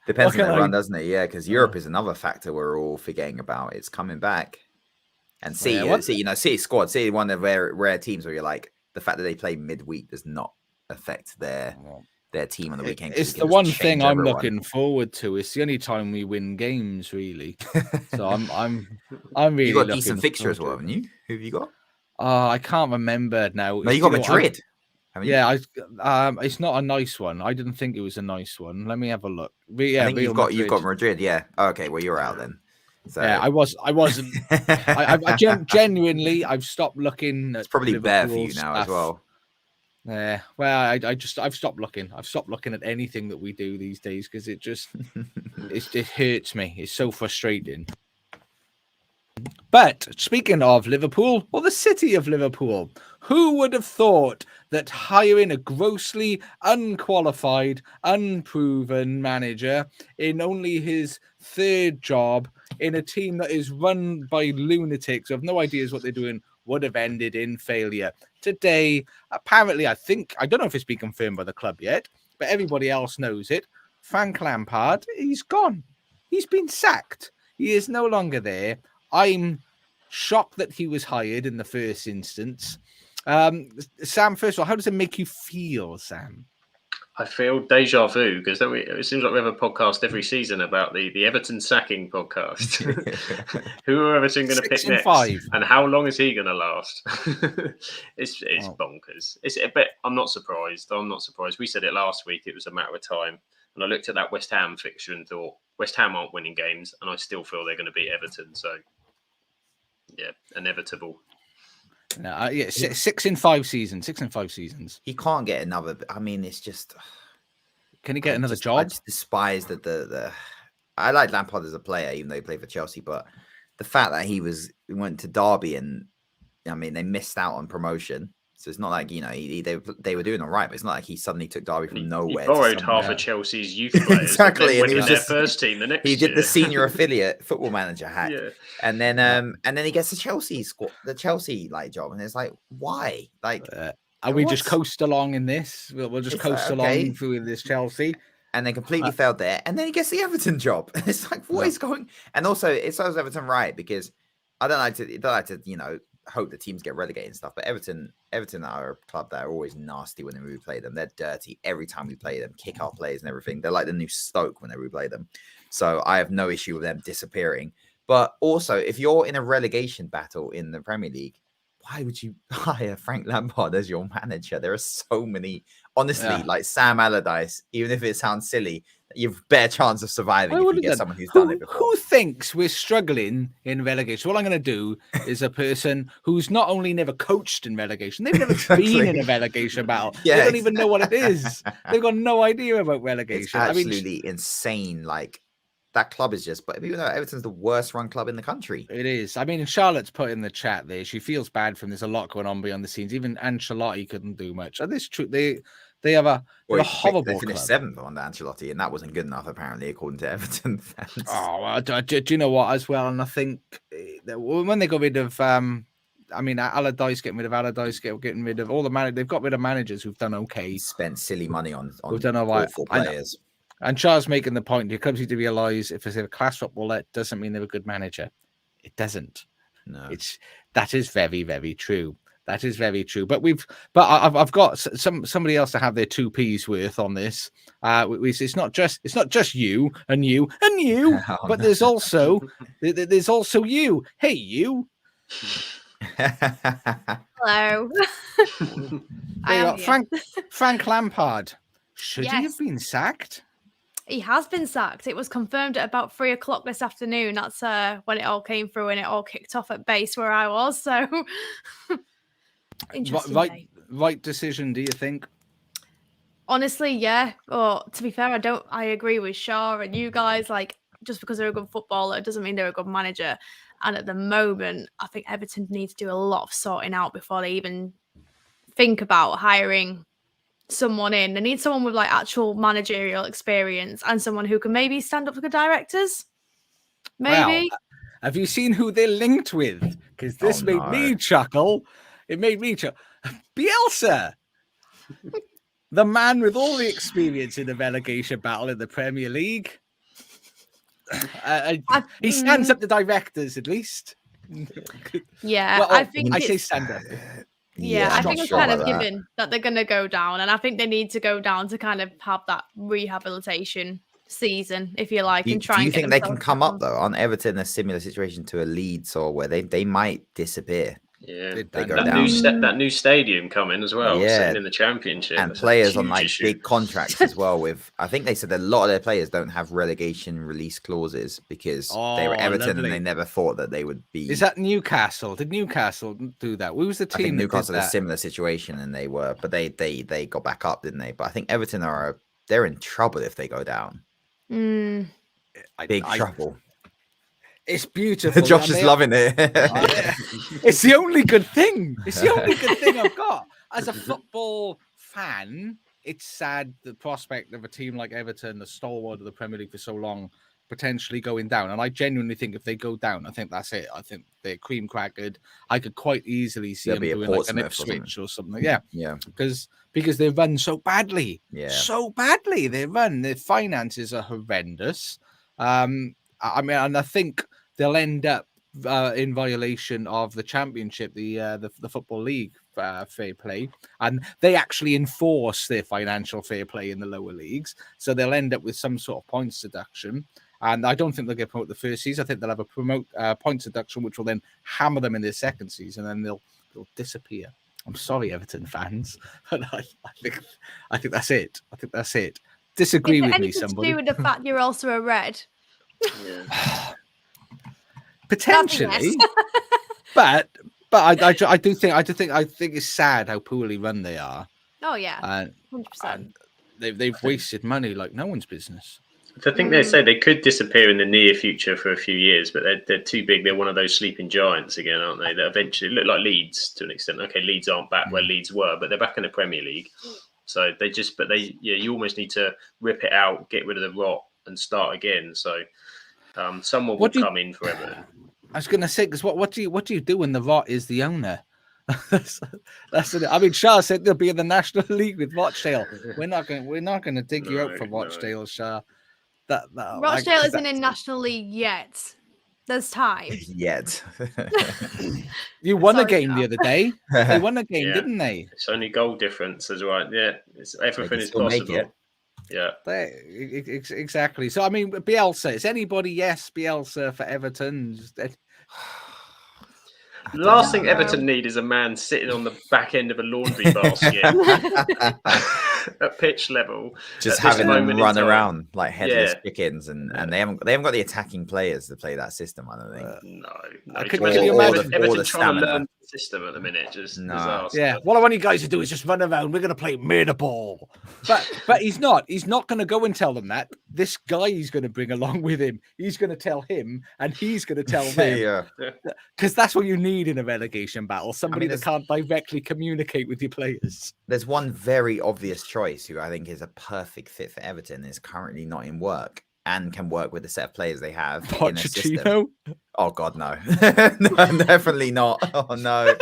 Depends on the run, doesn't it? Yeah, because Europe is another factor we're all forgetting about. It's coming back. And City squad, City one of the rare teams where you're like, the fact that they play midweek does not affect their team on the weekend. It's the one thing I'm looking forward to. It's the only time we win games, really. So I'm really. You got a decent fixture as well, haven't you? Who have you got? I can't remember now. No, you got Madrid. It's not a nice one. I didn't think it was a nice one. Let me have a look. I think you've got Madrid. Yeah. Okay. Well, you're out then. So yeah, I wasn't. I genuinely, I've stopped looking. It's probably bare for you now as well. Yeah, well, I've stopped looking. I've stopped looking at anything that we do these days because it just it hurts me. It's so frustrating. But speaking of Liverpool, or the city of Liverpool, who would have thought that hiring a grossly unqualified, unproven manager in only his 3rd job in a team that is run by lunatics who have no ideas what they're doing would have ended in failure? Today, apparently, I don't know if it's been confirmed by the club yet, but everybody else knows it. Frank Lampard, he's gone. He's been sacked. He is no longer there. I'm shocked that he was hired in the first instance. Sam, first of all, how does it make you feel, Sam? I feel deja vu because it seems like we have a podcast every season about the Everton sacking podcast. Who are Everton going to pick next? 5. And how long is he going to last? It's bonkers. But I'm not surprised. We said it last week. It was a matter of time. And I looked at that West Ham fixture and thought, West Ham aren't winning games. And I still feel they're going to beat Everton. So, yeah, inevitable. No, 6 in 5 seasons. 6 in 5 seasons. He can't get another. I mean, it's just. Can he get another job? I just despise the. I like Lampard as a player, even though he played for Chelsea. But the fact that he went to Derby and, I mean, they missed out on promotion. So it's not like, they were doing all right, but it's not like he suddenly took Derby from nowhere. He borrowed half of Chelsea's youth players. Exactly. And he was just their first team the next year. He did the year. senior affiliate football manager hat. Yeah. And then he gets the Chelsea squad, the Chelsea job. And it's like, why? And we just coast along in this. We'll just coast along through this Chelsea. And then completely failed there. And then he gets the Everton job. It's like, what is going? And also, it serves Everton right, because I don't like to, hope the teams get relegated and stuff. But Everton are a club that are always nasty whenever we play them. They're dirty every time we play them, kick our players and everything. They're like the new Stoke whenever we play them. So I have no issue with them disappearing. But also, if you're in a relegation battle in the Premier League, why would you hire Frank Lampard as your manager? There are so many, honestly, like Sam Allardyce, even if it sounds silly, you've better chance of surviving if you get someone who's done it before. Who thinks we're struggling in relegation? All I'm going to do is a person who's not only never coached in relegation, they've never been in a relegation battle. They don't even know what it is. They've got no idea about relegation. It's absolutely insane. That club is just, but even though Everton's the worst run club in the country. It is. I mean, Charlotte's put in the chat there. She feels bad for him. There's a lot going on behind the scenes. Even Ancelotti couldn't do much. And this true. They have a horrible They finished club. 7th under Ancelotti, and that wasn't good enough, apparently, according to Everton fans. Oh, well, do you know what, as well? And I think when they got rid of, Allardyce, getting rid of Allardyce, getting rid of all the managers, they've got rid of managers who've done okay. Spent silly money on who've done all right. Awful players. And Charles making the point, he comes to realise if it's a class footballer, it doesn't mean they're a good manager. It doesn't. No, that is very, very true. That is very true. But I've got somebody else to have their 2 P's worth on this. It's not just you and you and you, but there's also you. Hey, you. Hello. Frank Lampard. Should he have been sacked? He has been sacked. It was confirmed at about 3:00 this afternoon. That's when it all came through and it all kicked off at base where I was. So, interesting. Right decision, do you think? Honestly, yeah. Or to be fair, I agree with Shaw and you guys. Just because they're a good footballer, it doesn't mean they're a good manager. And at the moment, I think Everton need to do a lot of sorting out before they even think about hiring someone in. They need someone with actual managerial experience and someone who can maybe stand up to the directors. Maybe. Well, have you seen who they're linked with? Because this made me chuckle. It made me chuckle. Bielsa, the man with all the experience in the relegation battle in the Premier League. He stands up to directors at least. Yeah, well, I think I say stand up. Yeah, I think it's kind of given that they're going to go down, and I think they need to go down to kind of have that rehabilitation season, if you like, and try. Do you think they can come up though? On Everton, a similar situation to a Leeds or where they might disappear? Yeah, they go down. That new stadium coming as well. Yeah, in the Championship, and players on big contracts as well. With I think they said a lot of their players don't have relegation release clauses because they were Everton and they never thought that they would be. Is that Newcastle? Did Newcastle do that? Who was the team? I think Newcastle had a similar situation and they were, but they got back up, didn't they? But I think Everton they're in trouble if they go down. Big trouble. It's beautiful. Josh is loving it. It's the only good thing. It's the only good thing I've got. As a football fan, it's sad the prospect of a team like Everton, the stalwart of the Premier League for so long, potentially going down. And I genuinely think if they go down, I think that's it. I think they're cream crackered. I could quite easily see them doing like an Ipswich or something. Yeah. Because they run so badly. Yeah. So badly they run. Their finances are horrendous. And I think they'll end up in violation of the Championship, the Football League fair play, and they actually enforce their financial fair play in the lower leagues. So they'll end up with some sort of points deduction. And I don't think they'll get promoted the first season. I think they'll have a points deduction, which will then hammer them in their second season, and they'll disappear. I'm sorry, Everton fans, but I think that's it. I think that's it. Disagree with me, somebody. To do with the fact you're also a red. Yeah. Potentially, but I do think it's sad how poorly run they are. Oh yeah, 100%. They've wasted money like no one's business. I think they say they could disappear in the near future for a few years, but they're too big. They're one of those sleeping giants again, aren't they? That eventually look like Leeds to an extent. Okay, Leeds aren't back where Leeds were, but they're back in the Premier League. So you almost need to rip it out, get rid of the rot, and start again. So someone will come in for Everton. I was going to say, because what do you do when the rot is the owner? I mean, Shah said they'll be in the National League with Rochdale. We're not going to dig you out for Rochdale, Shah. Rochdale isn't in National League yet. There's time. Yet. You won a game the other day. They won a game, didn't they? It's only goal difference as well. Yeah, everything is possible. Yeah, exactly. So I mean, Bielsa. Is anybody Bielsa for Everton? The last thing Everton need is a man sitting on the back end of a laundry basket at pitch level, just having them run around like headless chickens, and they haven't got the attacking players to play that system. I don't think. No. Can you imagine Everton trying to learn the system at the minute? Just disaster. Yeah. What I want you guys to do is just run around. We're going to play mid ball, but he's not. He's not going to go and tell them that. This guy he's going to bring along with him. He's going to tell him, and he's going to tell them. Because that's what you need in a relegation battle. Somebody that can't directly communicate with your players. There's one very obvious choice who I think is a perfect fit for Everton, is currently not in work and can work with the set of players they have in a system. Oh God, no. No, definitely not. Oh no.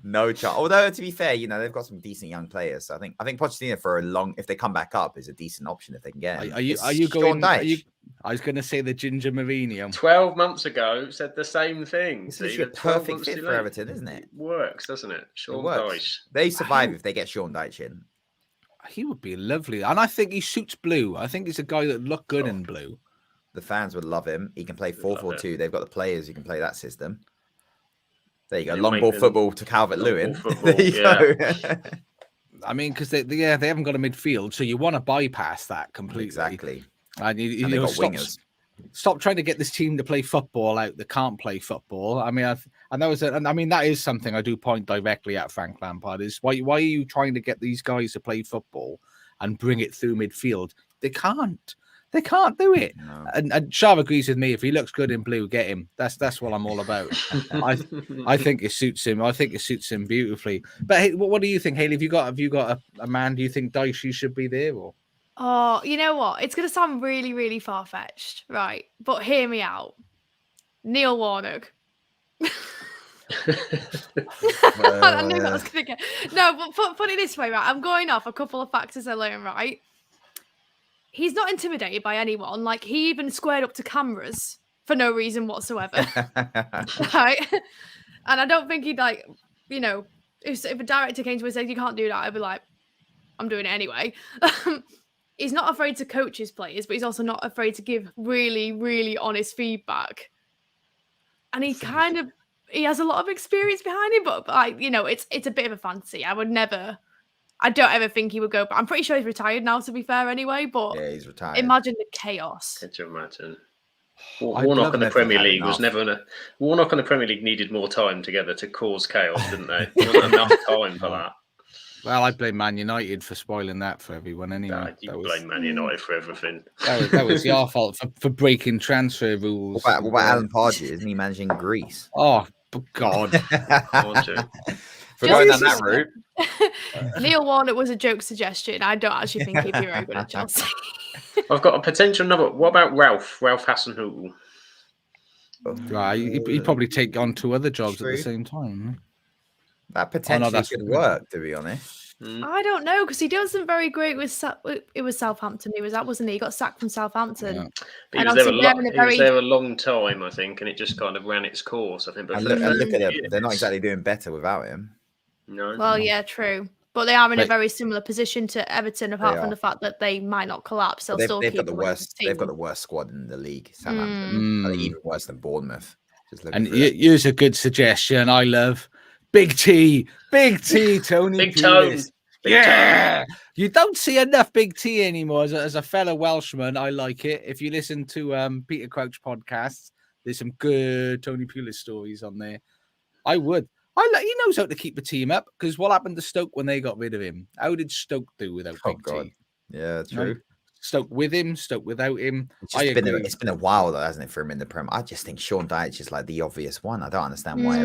No chance. Although to be fair, they've got some decent young players. So I think Pochettino if they come back up, is a decent option if they can get him. Are you going? I was going to say the Ginger Mourinho. 12 months ago, said the same thing. This is a perfect fit for Everton, isn't it? It works, doesn't it? Sean Dyche. They survive if they get Sean Dyche in. He would be lovely, and I think he suits blue. I think he's a guy that look good in blue. The fans would love him. He can play 4-4-2. They've got the players who can play that system. There you go. Long ball football to Calvert-Lewin. There you go. I mean, because they haven't got a midfield, so you want to bypass that completely. Exactly. And they got wingers. Stop trying to get this team to play football out that can't play football. I mean, that is something I do point directly at Frank Lampard. Is why are you trying to get these guys to play football and bring it through midfield? They can't. They can't do it. No. And Shah agrees with me. If he looks good in blue, get him. That's what I'm all about. I think it suits him. I think it suits him beautifully. But hey, what do you think, Hayley? Have you got a man? Do you think Dyche should be there or? Oh, you know what? It's going to sound really, really far-fetched, right? But hear me out. Neil Warnock. I knew that was going to get... No, but put it this way, right? I'm going off a couple of factors alone, right? He's not intimidated by anyone. Like, he even squared up to cameras for no reason whatsoever. Right? And I don't think he'd, if a director came to him and said, you can't do that, I'd be like, I'm doing it anyway. He's not afraid to coach his players, but he's also not afraid to give really, really honest feedback. And he has a lot of experience behind him, but it's a bit of a fantasy. I don't ever think he would go, but I'm pretty sure he's retired now, to be fair anyway, but yeah, he's retired. Imagine the chaos. Could you imagine? Warnock in the Premier League was never Warnock and the Premier League needed more time together to cause chaos, didn't they? There wasn't enough time for that. Well, I blame Man United for spoiling that for everyone anyway. You blame Man United for everything. That was your fault for breaking transfer rules. What about Alan Pardew? Isn't he managing Greece? Oh, God. For going down that route. Neil Warnock was a joke suggestion. I don't actually think he'd be very good at Chelsea. I've got a potential number. What about Ralph Hasenhüttl? Right, he'd probably take on 2 other jobs at the same time. That potentially could work, to be honest. I don't know, because he wasn't very great with it was Southampton. Wasn't he? He got sacked from Southampton. Yeah. But he was there a long time, I think, and it just kind of ran its course, I think. But look at them. They're not exactly doing better without him. No. Well, yeah, true. But they are in a very similar position to Everton, apart from the fact that they might not collapse. They've got the worst. They've got the worst squad in the league. Southampton, even worse than Bournemouth. And here's a good suggestion. I love Big T, Tony. Big Tone. Yeah, you don't see enough Big T anymore. As a fellow Welshman, I like it. If you listen to Peter Crouch podcasts, there's some good Tony Pulis stories on there. I would. He knows how to keep the team up, because what happened to Stoke when they got rid of him? How did Stoke do without Big T? Yeah, true. Stoke with him, Stoke without him. It's been a while though, hasn't it, for him in the Prem? I just think Sean Dyche is like the obvious one. I don't understand why.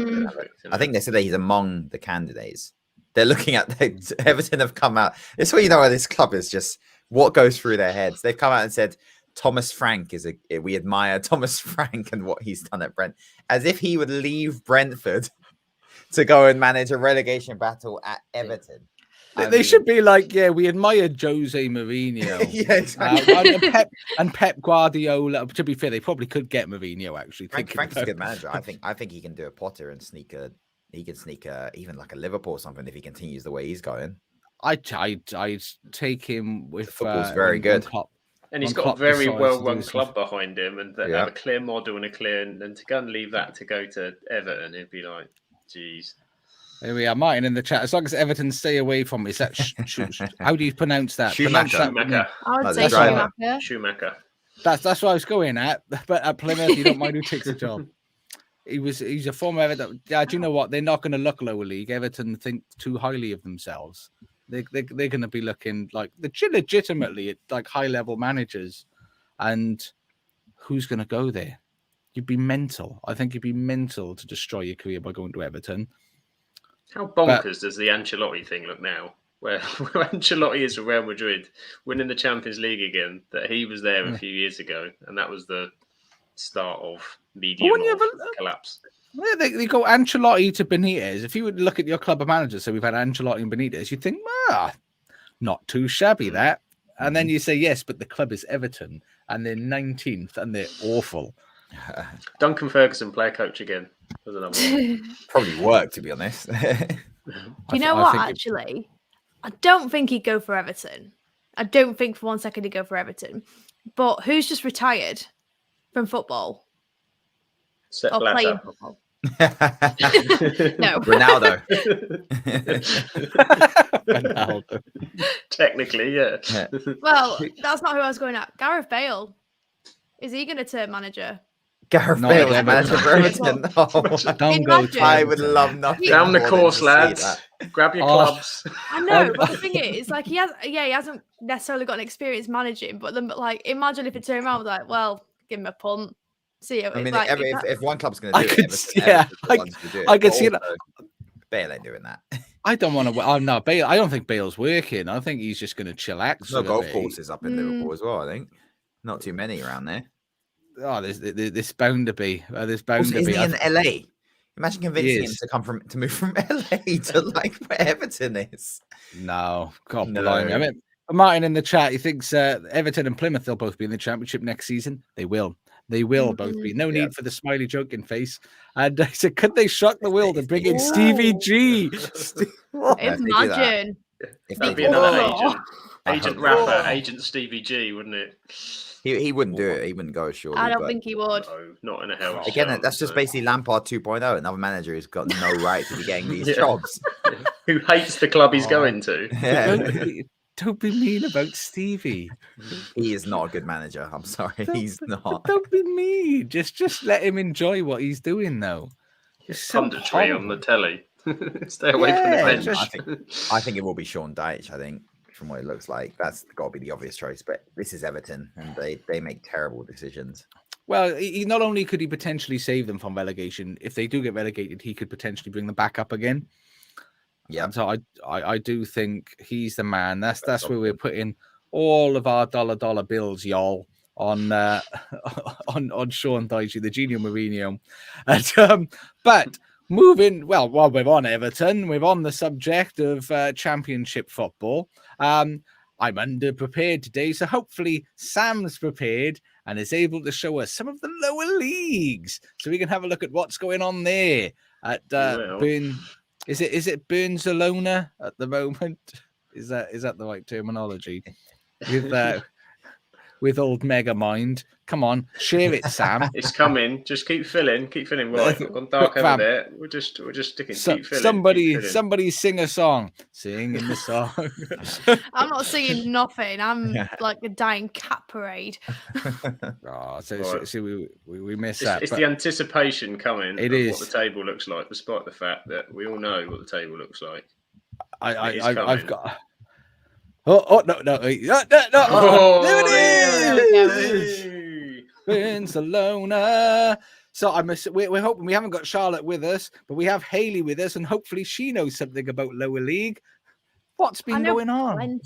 I think they said that he's among the candidates. They're looking at Everton have come out. It's what you know where this club is just what goes through their heads. They've come out and said Thomas Frank we admire Thomas Frank and what he's done at Brent, as if he would leave Brentford to go and manage a relegation battle at Everton. They should be like, yeah, we admire Jose Mourinho. Yeah, exactly. and Pep Guardiola. To be fair, they probably could get Mourinho actually. Frank's a good manager. I think he can do a Potter and sneak even like a Liverpool or something if he continues the way he's going. I'd take him with football's very good. And he's got a very well-run club behind him, and they have a clear model and and to go and leave that to go to Everton, it'd be like, geez. There we are, Martin in the chat. As long as Everton stay away from is that how do you pronounce that? Schumacher. I would say Schumacher. Schumacher. That's what I was going at. But at Plymouth, you don't mind who takes the job. He's a former Everton. Yeah, do you know what? They're not going to look lower league. Everton think too highly of themselves. They're going to be looking like legitimately at like high level managers, and who's going to go there? You'd be mental. I think you'd be mental to destroy your career by going to Everton. How bonkers does the Ancelotti thing look now? Where Ancelotti is for Real Madrid, winning the Champions League again, that he was there a few years ago, and that was the start of collapse. Yeah, they go Ancelotti to Benitez. If you would look at your club of managers, so we've had Ancelotti and Benitez, you'd think, not too shabby that. And then you say, yes, but the club is Everton, and they're 19th, and they're awful. Duncan Ferguson, player coach again. Probably work, to be honest. You know what, actually? I don't think he'd go for Everton. I don't think for 1 second he'd go for Everton. But who's just retired from football? Or playing football? No. Ronaldo. Ronaldo. Technically, yeah. Well, that's not who I was going at. Gareth Bale. Is he going to turn manager? Gareth Bale is manager for Everton. I would love nothing. Down the course, lads. Grab your clubs. I know, but the thing is, like, he hasn't necessarily got an experience managing, but then, like, imagine if it turned around, like, well, give him a punt. See, I mean, like, if one club's going to do it, I could see that. Bale ain't doing that. I don't want to. I'm not Bale. I don't think Bale's working. I think he's just going to chillax. There's no golf courses up in Liverpool as well. I think not too many around there. Oh, there's bound to be. There's bound also, to be. Isn't he in LA? Imagine convincing him to move from LA to like where Everton is. No, God blimey. I mean, Martin in the chat, he thinks Everton and Plymouth, they'll both be in the championship next season. They will. They will both be. No need for the smiley joking face. And I said, could they shock the world and bring in Stevie G? Imagine. If that'd be another agent rapper, Agent Stevie G, wouldn't it? He wouldn't do it. He wouldn't go surely. I don't think he would. No, not in a hell. Again, that's just basically Lampard 2.0. Another manager who's got no right to be getting these jobs. Who hates the club he's going to. Yeah. Don't be mean about Stevie. He is not a good manager. I'm sorry. He's not. Don't be mean. Just let him enjoy what he's doing, though. Just punditry on the telly. Stay away from the bench. I think it will be Sean Dyche, I think, from what it looks like. That's got to be the obvious choice. But this is Everton, and they make terrible decisions. Well, he not only could he potentially save them from relegation, if they do get relegated, he could potentially bring them back up again. Yeah. And so I do think he's the man. That's where we're putting all of our dollar bills, y'all, on Sean Dyche, the Gino Mourinho. But moving, well, while we're on Everton, we're on the subject of championship football. I'm underprepared today, so hopefully Sam's prepared and is able to show us some of the lower leagues, so we can have a look at what's going on there at Burn. Is it Burnsalona at the moment? Is that the right terminology? With old Mega Mind. Come on, share it, Sam. It's coming. Just keep filling. Right, I've gone dark over there. We're just sticking. Keep filling. Somebody sing a song. Sing in the song. I'm not singing nothing. I'm like a dying cat parade. We missed that. It's the anticipation coming. It of is what the table looks like, despite the fact that we all know what the table looks like. No. There it is. Barcelona. So we're hoping we haven't got Charlotte with us, but we have Hayley with us, and hopefully she knows something about lower league. What's been going on?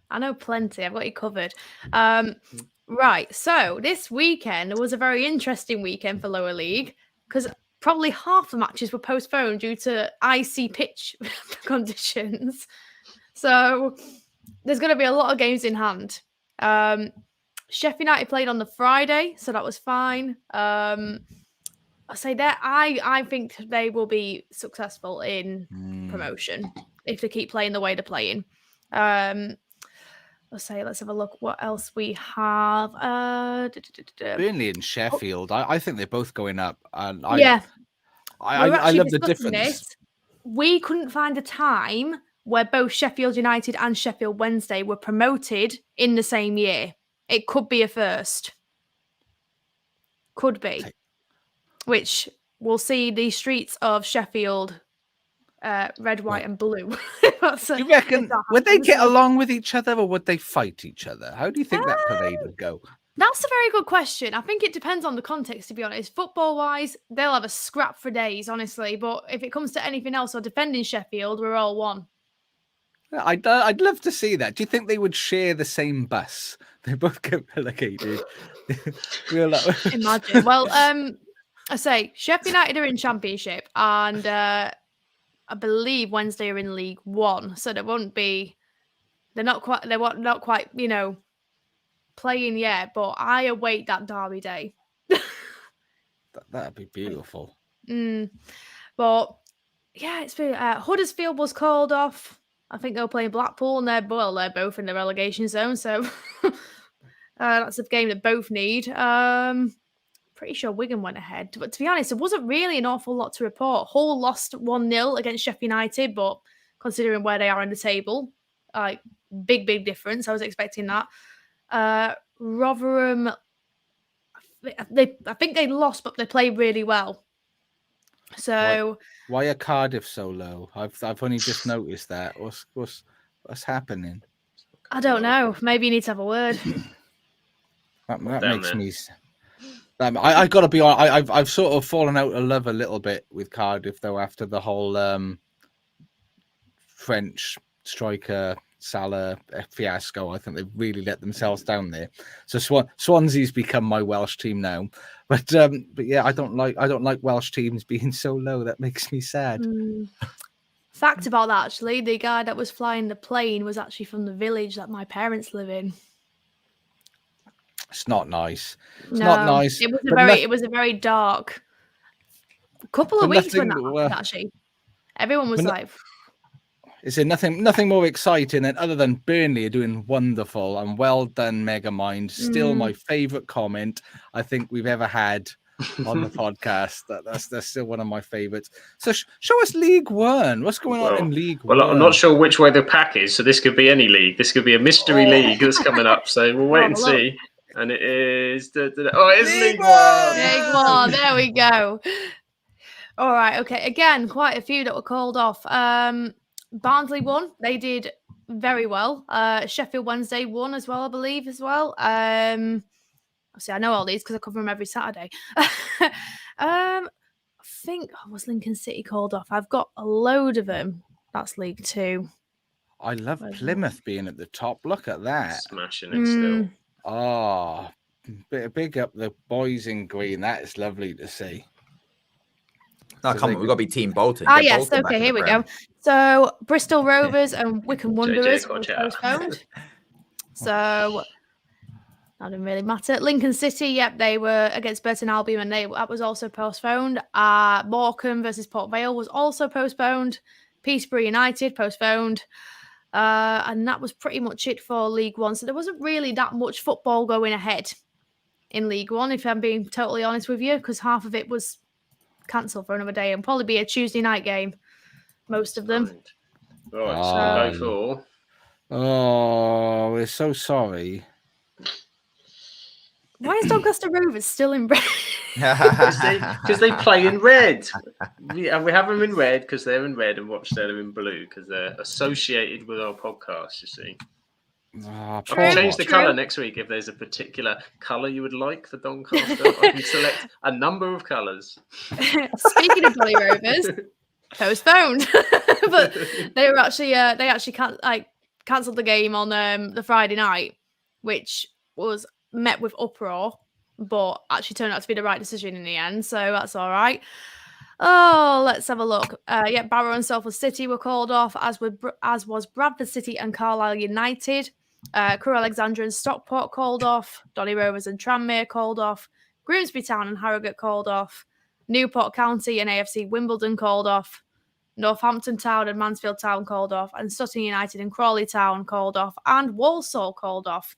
I know plenty. I've got you covered. Right. So this weekend was a very interesting weekend for lower league because probably half the matches were postponed due to icy pitch conditions. So there's going to be a lot of games in hand. Sheffield United played on the Friday, so that was fine. I say that I think they will be successful in promotion if they keep playing the way they're playing. Let's have a look what else we have. Burnley and Sheffield. I think they're both going up. And I love the difference. We couldn't find a time where both Sheffield United and Sheffield Wednesday were promoted in the same year. It could be a first. Could be. Which we'll see the streets of Sheffield red, white, and blue. Do you reckon would they get along with each other or would they fight each other? How do you think that parade would go? That's a very good question. I think it depends on the context, to be honest. Football-wise, they'll have a scrap for days, honestly. But if it comes to anything else or defending Sheffield, we're all one. I'd love to see that. Do you think they would share the same bus? They both get relegated. Imagine. Well, I say Sheffield United are in Championship, and I believe Wednesday are in League One, so there won't be. They're not quite, playing yet. But I await that derby day. That'd be beautiful. But yeah, it's been Huddersfield was called off. I think they'll play Blackpool, and they're both in the relegation zone, so that's a game that both need. Pretty sure Wigan went ahead, but to be honest, there wasn't really an awful lot to report. Hull lost 1-0 against Sheffield United, but considering where they are in the table, big difference. I was expecting that. Rotherham, I think they lost, but they played really well. So why are Cardiff so low? I've only just noticed that. What's happening? I don't know. Maybe you need to have a word. that makes me. I got to be honest. I've sort of fallen out of love a little bit with Cardiff though after the whole French striker Salah fiasco. I think they've really let themselves down there. So Swansea's become my Welsh team now. But yeah, I don't like Welsh teams being so low. That makes me sad. Fact about that, actually, the guy that was flying the plane was actually from the village that my parents live in. It's not nice. It's not nice. It was a very dark couple of weeks when that happened, actually. Everyone was like. Is there nothing more exciting than other than Burnley are doing wonderful and well done, Megamind. Still my favourite comment I think we've ever had on the podcast. That's still one of my favourites. So show us League One. What's going on in League One? Well, I'm not sure which way the pack is, so this could be any league. This could be a mystery league that's coming up. So we'll wait and see. And it is it's League One. League One. There we go. All right. Okay. Again, quite a few that were called off. Barnsley won. They did very well. Sheffield Wednesday won as well, I believe, as well. Obviously, I know all these because I cover them every Saturday. I think, was Lincoln City called off? I've got a load of them. That's League Two. I love Plymouth being at the top. Look at that. Smashing it still. Oh, big up the boys in green. That is lovely to see. No, come on, we've got to be Team Bolton. Ah, yes, okay, here we go. So, Bristol Rovers and Wycombe Wanderers were postponed. So, that didn't really matter. Lincoln City, yep, they were against Burton Albion, and that was also postponed. Morecambe versus Port Vale was also postponed. Peterborough United postponed. And that was pretty much it for League One. So, there wasn't really that much football going ahead in League One, if I'm being totally honest with you, because half of it was cancelled for another day and probably be a Tuesday night game. Most of them. Right, so go for. Oh, we're so sorry. Why is Doncaster Rovers still in red? Because they play in red. We have them in red because they're in red, and Rochdale are in blue because they're associated with our podcast, you see. I can change the colour next week if there's a particular colour you would like for Doncaster. I can select a number of colours. Speaking of Dolly Rovers, postponed, but they actually cancelled the game on the Friday night, which was met with uproar, but actually turned out to be the right decision in the end. So that's all right. Oh, let's have a look. Barrow and Salford City were called off, as was Bradford City and Carlisle United. Crewe Alexandra and Stockport called off. Dolly Rovers and Tranmere called off. Grimsby Town and Harrogate called off. Newport County and AFC Wimbledon called off. Northampton Town and Mansfield Town called off. And Sutton United and Crawley Town called off. And Walsall called off.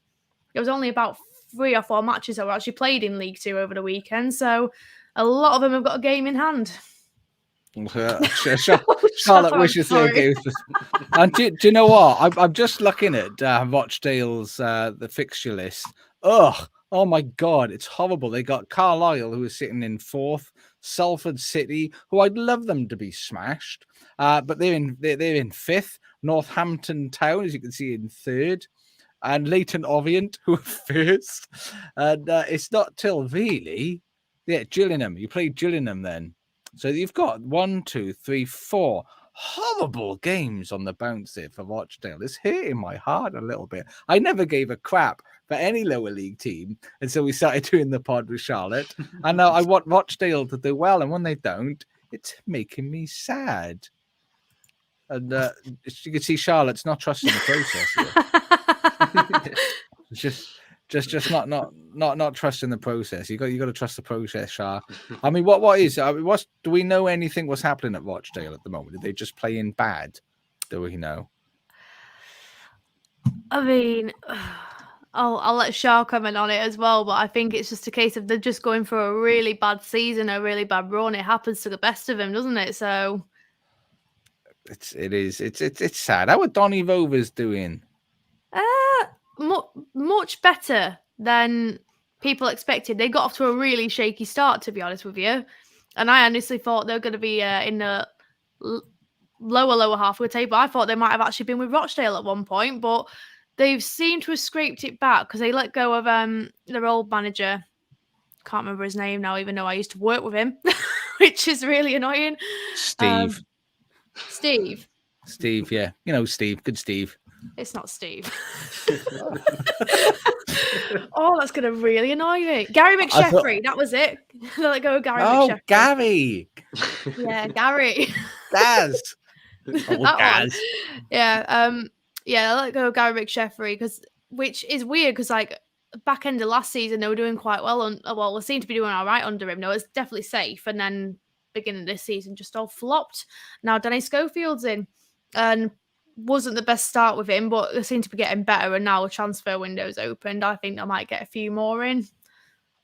There was only about 3 or 4 matches that were actually played in League Two over the weekend, so a lot of them have got a game in hand. Charlotte wishes their games. And do you know what? I'm just looking at Rochdale's the fixture list. Oh my God, it's horrible. They got Carlisle, who is sitting in 4th, Salford City, who I'd love them to be smashed, but they're in 5th. Northampton Town, as you can see, in 3rd. And Leighton Orient, who are 1st. And it's not till really, Gillingham. You play Gillingham then. So you've got 1, 2, 3, 4 horrible games on the bounce there for Rochdale. It's hurting my heart a little bit. I never gave a crap for any lower league team until we started doing the pod with Charlotte. And now I want Rochdale to do well. And when they don't, it's making me sad. And you can see Charlotte's not trusting the process here. It's just not trusting the process. You got to trust the process, Char. I mean, do we know anything what's happening at Rochdale at the moment? Are they just playing bad? Do we know? I mean, I'll let Char comment on it as well, but I think it's just a case of they're just going for a really bad season, a really bad run. It happens to the best of them, doesn't it? So it's sad. How are Donny Rovers doing? Much better than people expected. They got off to a really shaky start, to be honest with you. And I honestly thought they were going to be in the lower half of the table. I thought they might have actually been with Rochdale at one point, but they've seemed to have scraped it back because they let go of their old manager. Can't remember his name now, even though I used to work with him, which is really annoying. Steve, yeah. You know, Steve. Good Steve. It's not Steve. Oh, that's going to really annoy me. Gary McSheffrey, that was it. Let it go, Gary McSheffrey. Oh, Gary. Yeah, Gary. Gaz. Gaz. Yeah, let it go, Gary McSheffrey, which is weird because like back end of last season they were doing quite well. They seem to be doing all right under him. No, it's definitely safe. And then beginning of this season just all flopped. Now Danny Schofield's in, and wasn't the best start with him, but they seem to be getting better, and now the transfer window's opened. I think they might get a few more in.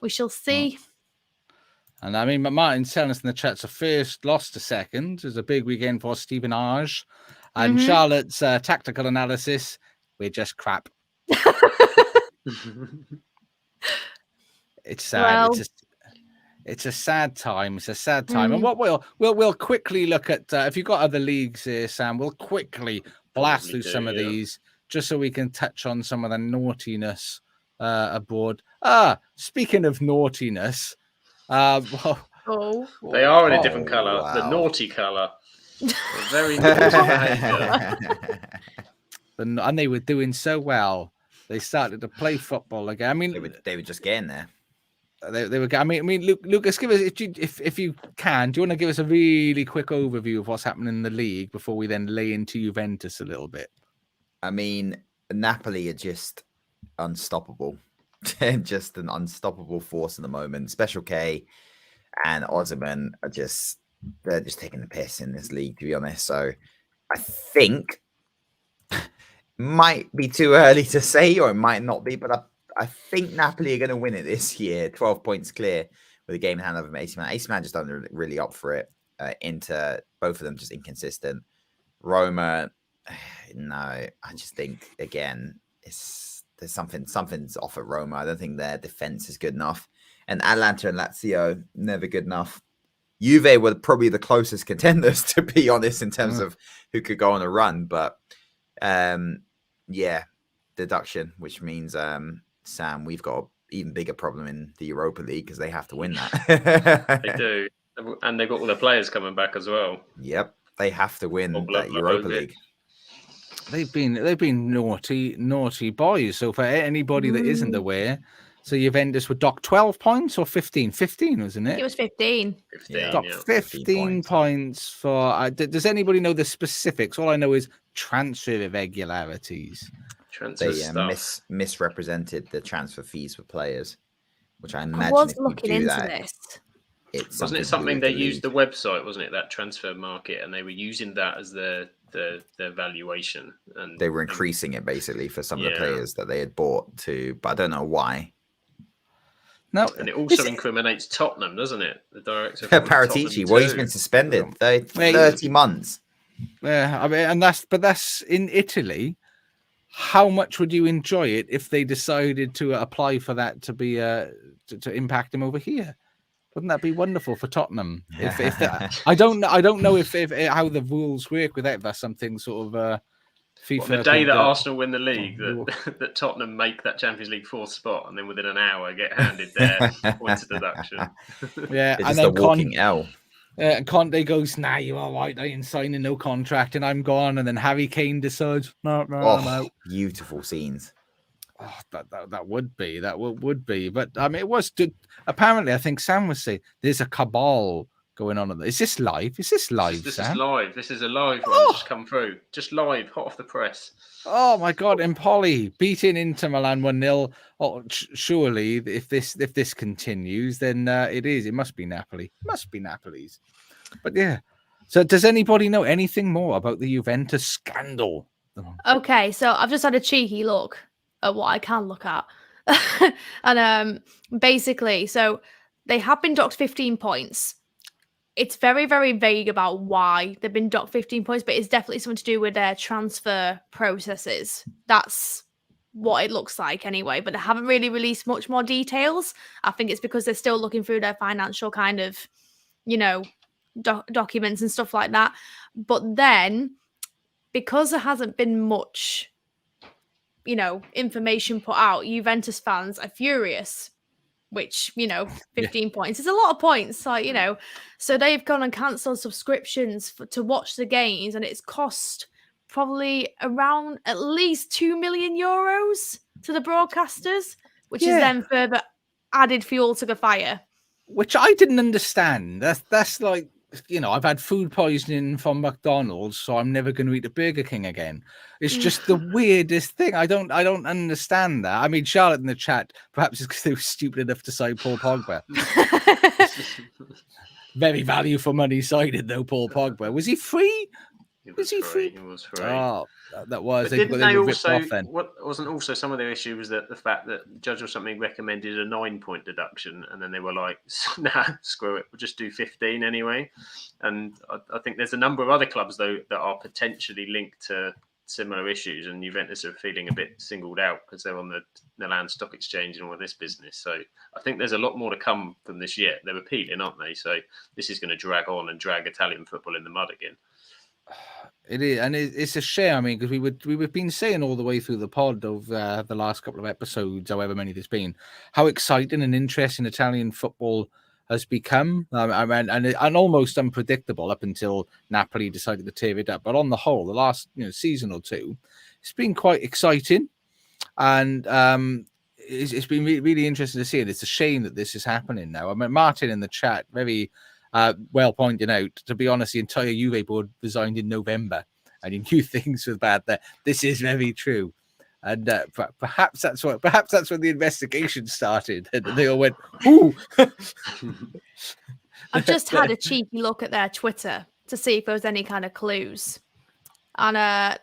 We shall see. And I mean, Martin's telling us in the chat, so first lost to second. It was a big weekend for Stephen Arge. And Charlotte's tactical analysis, we're just crap. It's sad. Well, it's a sad time. It's a sad time. And what we'll quickly look at, if you've got other leagues here, Sam, we'll quickly blast through some of these just so we can touch on some of the naughtiness aboard. Speaking of naughtiness, they are in a different colour, the naughty colour. Very naughty. And they were doing so well. They started to play football again. I mean, they were just getting there. They were. I mean, Lucas, give us if you can. Do you want to give us a really quick overview of what's happening in the league before we then lay into Juventus a little bit? I mean, Napoli are just unstoppable. They're just an unstoppable force at the moment. Special K and Osimhen are they're just taking the piss in this league, to be honest. So I think might be too early to say, or it might not be, but I think Napoli are going to win it this year. 12 points clear with a game in hand over AC Milan. AC Milan just don't really up for it. Inter, both of them just inconsistent. Roma, no, I just think again there's something's off at Roma. I don't think their defense is good enough. And Atalanta and Lazio, never good enough. Juve were probably the closest contenders, to be honest, in terms of who could go on a run. But yeah, deduction, which means, Sam, we've got an even bigger problem in the Europa League because they have to win that. They do. And they've got all the players coming back as well. Yep. They have to win that Europa League. They've been naughty boys. So for anybody that isn't aware, so Juventus were docked 12 points or 15? 15, wasn't it? It was 15. 15 points for. Does anybody know the specifics? All I know is transfer irregularities. They misrepresented the transfer fees for players, which I imagine I was if you looking do into that, this. Wasn't it something they used the website, wasn't it, that transfer market, and they were using that as their valuation, and they were increasing it basically for some of the players that they had bought to, but I don't know why. No, and it also incriminates Tottenham, doesn't it? The director Paratici, well, he's been suspended 30 months. Yeah, I mean, that's in Italy. How much would you enjoy it if they decided to apply for that to be to impact him over here? Wouldn't that be wonderful for Tottenham? If that, I don't know if how the rules work with that. That's something sort of FIFA. The day that Arsenal win the league, that Tottenham make that Champions League 4th spot, and then within an hour get handed their points of deduction. Yeah, and then walking L. Conte goes, "Nah, you're all right. I ain't signing no contract, and I'm gone." And then Harry Kane decides, "No, I'm out." Beautiful scenes. Oh, that would be but I mean, it was apparently. I think Sam was saying there's a cabal going on. Is this live? This is live. This Sam? is live. This is a live one just come through, just live, hot off the press. Oh my God! Empoli beating Inter Milan 1-0. Oh, surely, if this continues, then it must be Napoli. It must be Napoli's. But yeah. So, does anybody know anything more about the Juventus scandal? Okay, so I've just had a cheeky look at what I can look at. And basically, so they have been docked 15 points. It's very, very vague about why they've been docked 15 points, but it's definitely something to do with their transfer processes. That's what it looks like anyway, but they haven't really released much more details. I think it's because they're still looking through their financial kind of, documents and stuff like that. But then, because there hasn't been much information put out, Juventus fans are furious, which, 15 points is a lot of points. So they've gone and cancelled subscriptions to watch the games, and it's cost probably around at least 2 million euros to the broadcasters, which is then further added fuel to the fire. Which I didn't understand. That's like, I've had food poisoning from McDonald's, so I'm never going to eat a Burger King again. It's just the weirdest thing. I don't understand that. I mean, Charlotte in the chat, perhaps it's because they were stupid enough to sign Paul Pogba. Very value for money sided though, Paul Pogba. Was he free? Was he free? He was free. Oh, that was. But didn't they also? What wasn't also some of their issue was that the fact that Judge or something recommended a 9-point deduction, and then they were like, "Nah, screw it, we'll just do 15 anyway." And I think there's a number of other clubs though that are potentially linked to similar issues, and Juventus are feeling a bit singled out because they're on the Milan Stock Exchange and all this business. So I think there's a lot more to come from this yet. They're appealing, aren't they? So this is going to drag on and drag Italian football in the mud again. It is, and it's a shame. I mean, because we've been saying all the way through the pod of the last couple of episodes, however many there's been, how exciting and interesting Italian football has become. And almost unpredictable up until Napoli decided to tear it up. But on the whole, the last season or two, it's been quite exciting, and it's been really interesting to see it. It's a shame that this is happening now. I mean, Martin in the chat very. Well pointed out, to be honest, the entire Juve board resigned in November, and he knew things were bad there. This is very true, and perhaps that's when the investigation started, and they all went, "Ooh." I've just had a cheeky look at their Twitter to see if there was any kind of clues, and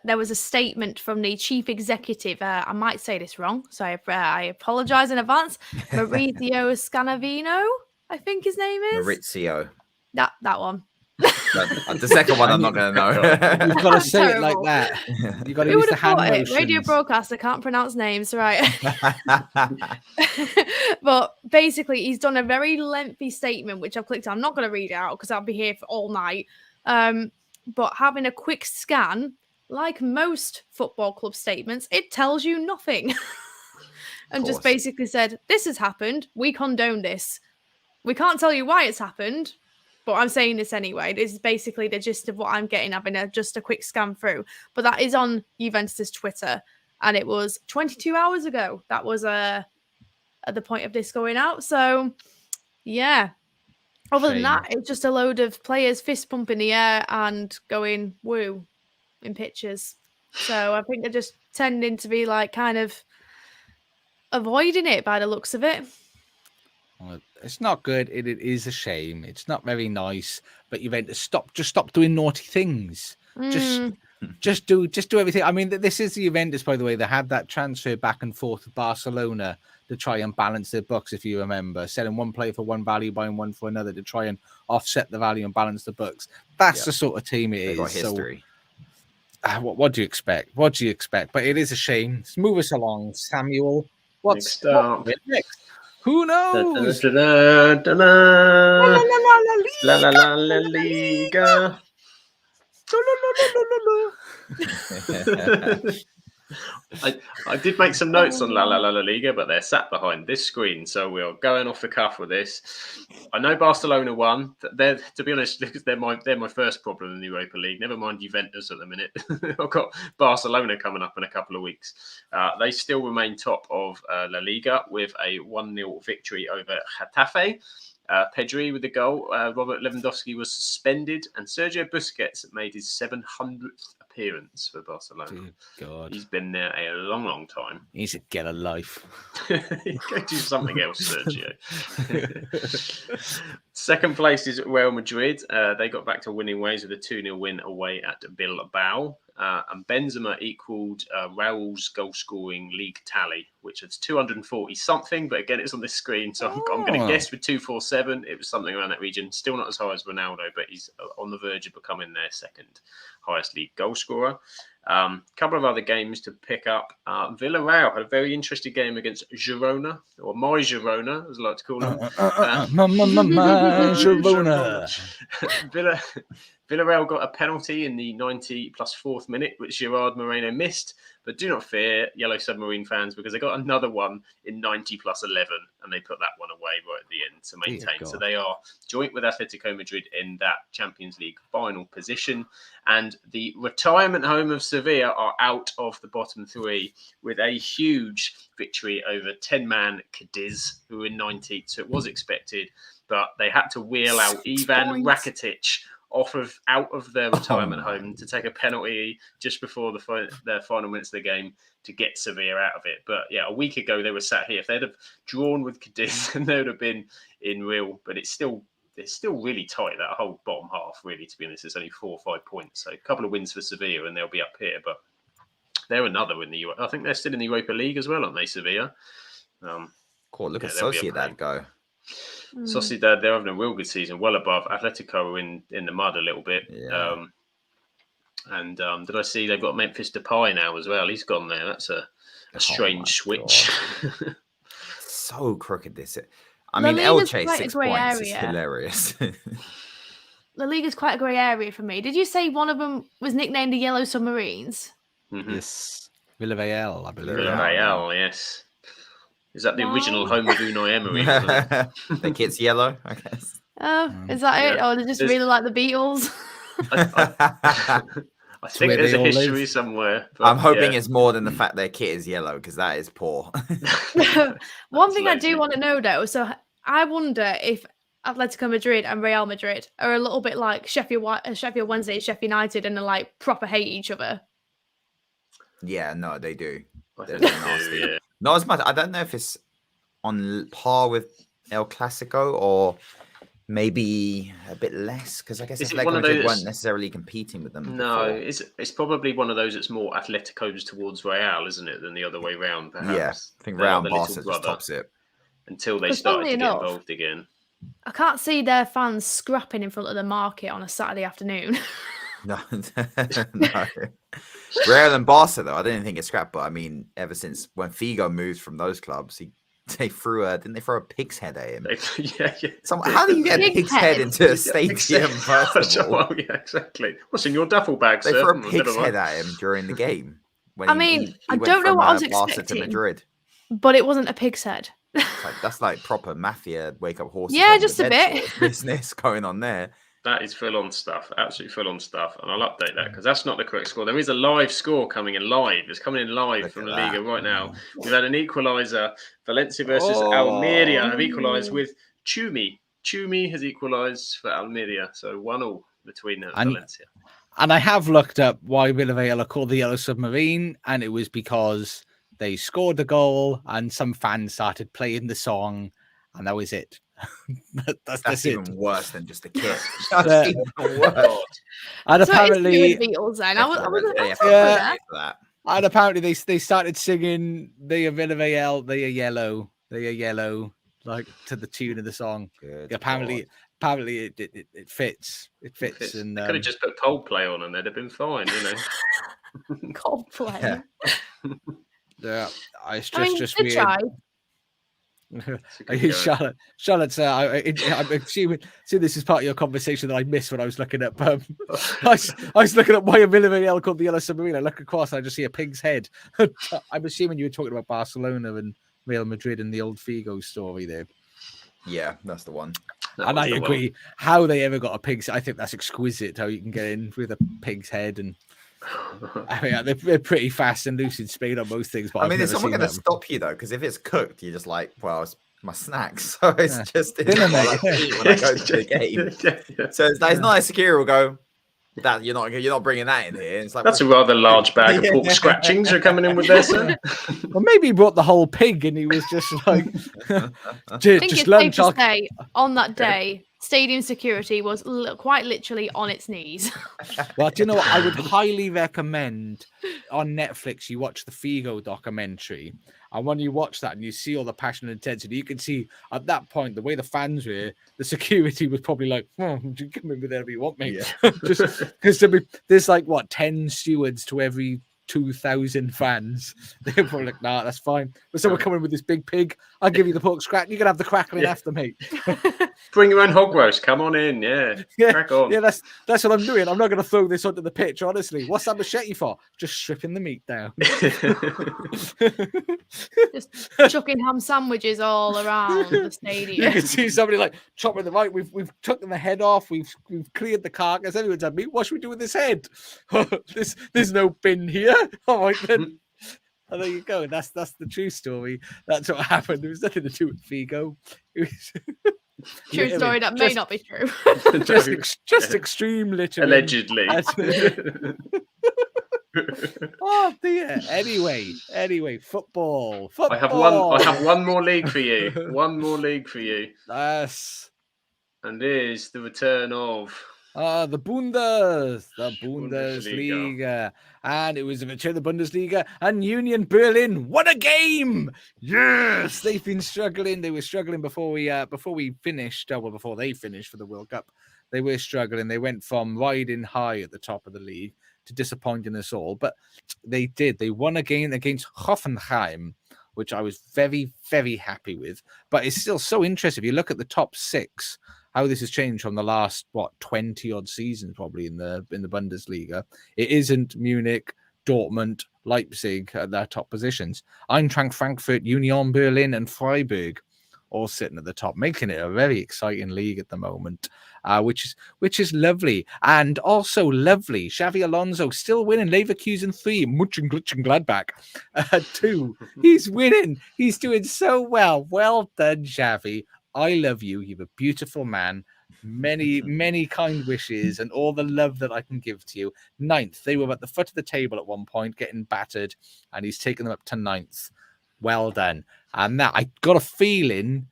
there was a statement from the chief executive. I might say this wrong, so I apologise in advance. Maurizio Scanavino, I think his name is. Maurizio. That one. The second one I'm not going to know. You've got to say it like that. You've got to use the hand motions. Radio broadcaster can't pronounce names, right? But basically, he's done a very lengthy statement, which I've clicked on. I'm not going to read it out because I'll be here for all night. But having a quick scan, like most football club statements, it tells you nothing. And just basically said, this has happened. We condone this. We can't tell you why it's happened, but I'm saying this anyway. This is basically the gist of what I'm getting, having just a quick scan through. But that is on Juventus' Twitter, and it was 22 hours ago. That was at the point of this going out. So, yeah. Other than that, it's just a load of players fist pumping the air and going woo in pictures. So I think they're just tending to be like kind of avoiding it by the looks of it. Well, it's not good. It is a shame. It's not very nice. But Juventus, stop doing naughty things. Just do everything. I mean, this is the Juventus, by the way. They had that transfer back and forth with Barcelona to try and balance their books, if you remember, selling one player for one value, buying one for another to try and offset the value and balance the books. That's the sort of team it is. Got history. So, what do you expect? What do you expect? But it is a shame. Let's move us along, Samuel. What's next? Who knows? La Liga. I did make some notes on La Liga, but they're sat behind this screen, so we're going off the cuff with this. I know Barcelona won. They're, to be honest, they're my first problem in the Europa League. Never mind Juventus at the minute. I've got Barcelona coming up in a couple of weeks. They still remain top of La Liga with a 1-0 victory over Getafe. Pedri with the goal. Robert Lewandowski was suspended, and Sergio Busquets made his 700th appearance for Barcelona. Dear God. He's been there a long, long time. He needs to get a life. Go do something else, Sergio. Second place is Real Madrid. They got back to winning ways with a 2-0 win away at Bilbao. And Benzema equalled Raul's goal-scoring league tally, which is 240 something. But again, it's on this screen, so I'm going to guess with 247, it was something around that region. Still not as high as Ronaldo, but he's on the verge of becoming their second highest league goal scorer. Couple of other games to pick up. Villarreal had a very interesting game against Girona, or my Girona, as I like to call them. Girona. Villarreal got a penalty in the 90 plus 4th minute, which Gerard Moreno missed. But do not fear, Yellow Submarine fans, because they got another one in 90 plus 11, and they put that one away right at the end to maintain. So they are joint with Atletico Madrid in that Champions League final position. And the retirement home of Sevilla are out of the bottom three with a huge victory over 10-man Cadiz, who were in 90. So it was expected, but they had to wheel out Ivan Rakitic out of their retirement home to take a penalty just before the final minutes of the game to get Sevilla out of it. But yeah, a week ago they were sat here. If they'd have drawn with Cadiz, then they would have been in real. But it's still really tight, that whole bottom half. Really, to be honest, it's only 4 or 5 points. So a couple of wins for Sevilla, and they'll be up here. But they're another in the. I think they're still in the Europa League as well, aren't they, Sevilla? Cool. Look at Sociedad go. Sociedad, they're having a real good season, well above Atletico in the mud a little bit. Yeah. Did I see they've got Memphis Depay now as well? He's gone there. That's a strange switch. So crooked this. I mean, Elche 6 points is hilarious. La Liga's quite a grey area for me. Did you say one of them was nicknamed the Yellow Submarines? Mm-hmm. Yes. Villarreal, I believe. Villarreal, yes. Is that the original home of Unai Emery? The kit's yellow, I guess. Oh, is that it? Or they just really like the Beatles? I think there's a history somewhere. But I'm hoping it's more than the fact their kit is yellow, because that is poor. One thing I do want to know, though, so I wonder if Atletico Madrid and Real Madrid are a little bit like Sheffield Wednesday and Sheffield United, and they like proper hate each other. Yeah, no, they do. They're nasty. Yeah. Not as much. I don't know if it's on par with El Clasico or maybe a bit less, because I guess Atletico Madrid weren't necessarily competing with them. No, it's probably one of those that's more Atletico's towards Real, isn't it, than the other way round, perhaps. Yeah, I think Real and Barca just tops it. Until they started to get involved again. I can't see their fans scrapping in front of the market on a Saturday afternoon. No. Real and Barca, though, I didn't think it's scrap, but I mean, ever since when Figo moved from those clubs, he They threw didn't they throw a pig's head at him? Yeah. How do you get a pig's head into a stadium? First of all, well, yeah, exactly. What's in your duffle bag, they sir? threw a pig's head at him during the game. When I don't know what I was expecting. To Madrid. But it wasn't a pig's head. That's like proper mafia wake up horses. Yeah, just a bit. Sort of business going on there. That is full on stuff, absolutely full on stuff. And I'll update that because that's not the correct score. There is a live score coming in live. It's coming in live from the Liga right now. We've had an equaliser. Valencia versus Almeria have equalised with Chumi. Chumi has equalised for Almeria. So 1-1 between Valencia. And I have looked up why Villarreal are called the Yellow Submarine, and it was because they scored the goal and some fans started playing the song, and that was it. That's even worse than just a kick. That's even worse. And so apparently, Beatles then. I wasn't and apparently they started singing "They are Villarreal, they are yellow, they are yellow," like to the tune of the song. Apparently it fits. It fits. And they could have just put Coldplay on and they'd have been fine, you know. Coldplay. Yeah, it's just good weird. try. Charlotte, I'm assuming this is part of your conversation that I missed when I was looking up. I was looking at why a Villarreal called the Yellow Submarine. I look across and I just see a pig's head. I'm assuming you were talking about Barcelona and Real Madrid and the old Figo story there. Yeah, that's the one. And I agree. How they ever got a pig's head, I think that's exquisite. How you can get in with a pig's head and. I mean, they're pretty fast and loose in speed on most things. But I mean, is someone going to stop you though? Because if it's cooked, you're just like, well, it's my snacks. So it's just dinner, mate. When I go to the game. So it's not a security will go. That you're not bringing that in here. It's like that's a rather large bag of pork scratchings are coming in with this. Well, maybe he brought the whole pig and he was just like, I think it's safe to say on that day, stadium security was quite literally on its knees. Well, do you know what? I would highly recommend on Netflix you watch the Figo documentary. And when you watch that and you see all the passion and intensity, you can see at that point, the way the fans were, the security was probably like, you can come in whatever you want, mate. Yeah. Just because there's like, 10 stewards to every 2,000 fans. They're probably like, nah, that's fine. But someone coming with this big pig, I'll give you the pork scratch. You can have the crackling after, mate. Bring your own hog roast. Come on in. Yeah. Crack on. Yeah, that's what I'm doing. I'm not going to throw this onto the pitch, honestly. What's that machete for? Just stripping the meat down. Just chucking ham sandwiches all around the stadium. You can see somebody like chopping the right. We've taken the head off. We've cleared the carcass. Everyone's had meat. What should we do with this head? There's no bin here. All right then. And there you go. That's the true story. That's what happened. There was nothing to do with Figo. True story that may not be true. just extreme littering. Allegedly. Oh dear. Anyway, football. I have one more league for you. One more league for you. Yes. And here's the return of the Bundesliga. And it was a return of the Bundesliga, and Union Berlin won a game. Yes, they've been struggling. They were struggling before we finished. Before they finished for the World Cup, they were struggling. They went from riding high at the top of the league to disappointing us all. But they did. They won a game against Hoffenheim, which I was very, very happy with. But it's still so interesting. If you look at the top six, how this has changed from the last 20 odd seasons, probably in the Bundesliga. It isn't Munich, Dortmund, Leipzig at their top positions. Eintracht Frankfurt, Union Berlin, and Freiburg all sitting at the top, making it a very exciting league at the moment, which is lovely. And also lovely, Xavi Alonso still winning. Leverkusen 3, Mönchengladbach 2. He's winning. He's doing so well. Well done, Xavi. I love you. You're a beautiful man. Many, many kind wishes and all the love that I can give to you. 9th. They were at the foot of the table at one point, getting battered, and he's taken them up to 9th. Well done. And that, I got a feeling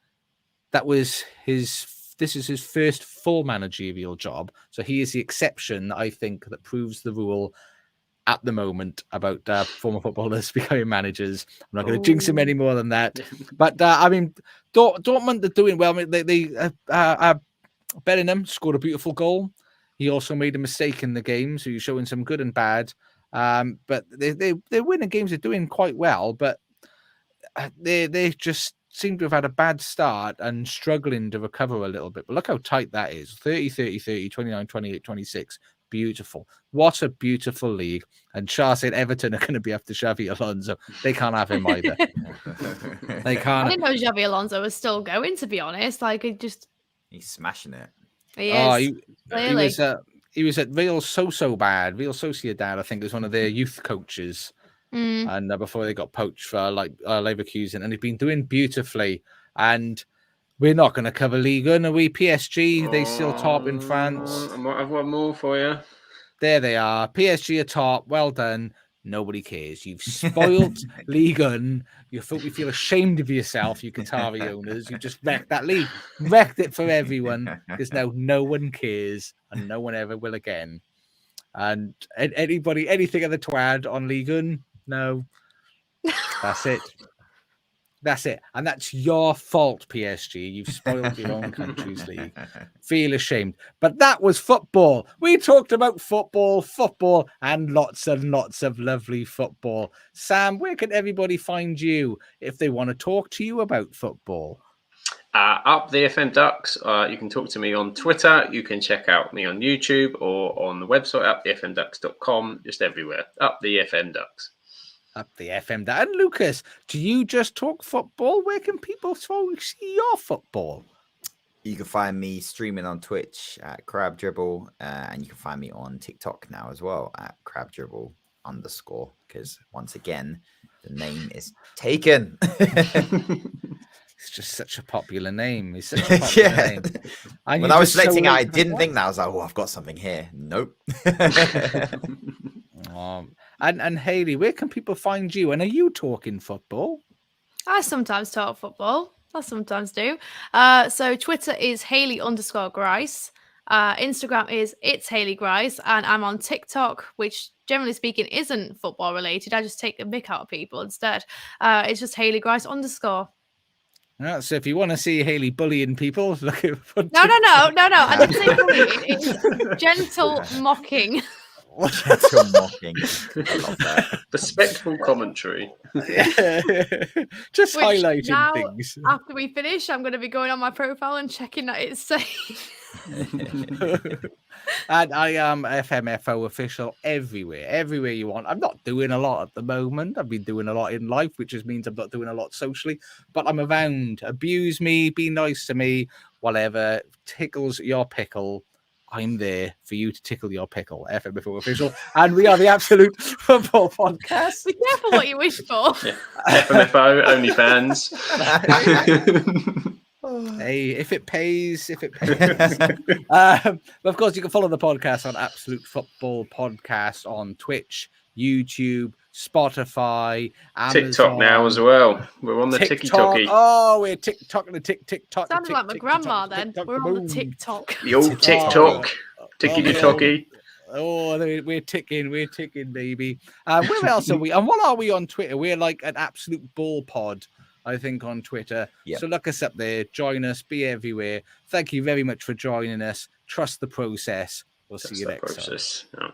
that was this is his first full managerial job. So he is the exception, I think, that proves the rule at the moment about former footballers becoming managers. I'm not going to jinx him any more than that. But I mean, Dortmund are doing well. I mean, Bellingham scored a beautiful goal. He also made a mistake in the game, so he's showing some good and bad. But they're winning games. They're doing quite well, but they're just seem to have had a bad start and struggling to recover a little bit. But look how tight that is. 30, 30, 30, 29, 28, 26. Beautiful. What a beautiful league. And Shah said Everton are going to be after Xavi Alonso. They can't have him either. They can't. I didn't know Xavi Alonso was still going, to be honest. Like, he's smashing it. He is. He was at Real so bad. Real Sociedad, I think, was one of their youth coaches. And before they got poached for Leverkusen, and he's been doing beautifully. And we're not going to cover Ligue 1, are we? PSG, they still top in France. I might have one more for you. There they are. PSG are top. Well done. Nobody cares. You've spoilt Ligue 1. You feel ashamed of yourself, you Qatari owners. You just wrecked that league. Wrecked it for everyone. Because now no one cares, and no one ever will again. And anything other to add on Ligue 1? No. That's it. That's it. And that's your fault, PSG. You've spoiled your own country's league. Feel ashamed. But that was football. We talked about football, and lots of lovely football. Sam, where can everybody find you if they want to talk to you about football? Up the FM Ducks. You can talk to me on Twitter. You can check out me on YouTube or on the website, upthefmducks.com. Just everywhere. Up the FM Ducks. Up the FM. And Lucas, do you just talk football? Where can people see your football? You can find me streaming on Twitch at Crab Dribble, and you can find me on TikTok now as well at Crab Dribble _ because once again, the name is taken. It's just such a popular name. It's such a popular name. And when I was selecting it, I didn't think that. I was like, oh, I've got something here. Nope. And Hayley, where can people find you? And are you talking football? I sometimes talk football. I sometimes do. So Twitter is Hayley_Grice. Instagram is It's Hayley Grice. And I'm on TikTok, which generally speaking isn't football related. I just take the mick out of people instead. It's just Hayley Grice _. Yeah, so if you want to see Hayley bullying people, look at No. I didn't say bullying. It's gentle mocking. Gentle mocking. I love that. Respectful commentary. Just Which highlighting now, things. After we finish, I'm going to be going on my profile and checking that it's safe. And I am FMFO official everywhere you want. I'm not doing a lot at the moment. I've been doing a lot in life, which just means I'm not doing a lot socially, but I'm around. Abuse me, be nice to me, whatever tickles your pickle. I'm there for you to tickle your pickle. FMFO official, and we are the Absolute Football Podcast. Be careful what you wish for. Yeah. FMFO, OnlyFans. Hey, if it pays. But of course, you can follow the podcast on Absolute Football Podcast on Twitch, YouTube, Spotify, Amazon, TikTok now as well. We're on the TikTok. Oh, we're TikToking the TikTok. Sounded like my grandma then. We're on the TikTok. The old TikTok. Tiki-tocky. Oh, we're ticking, baby. Where else are we? And what are we on Twitter? We're like an Absolute Ball Pod, I think, on Twitter. Yep. So look us up there. Join us. Be everywhere. Thank you very much for joining us. Trust the process. We'll see you next time.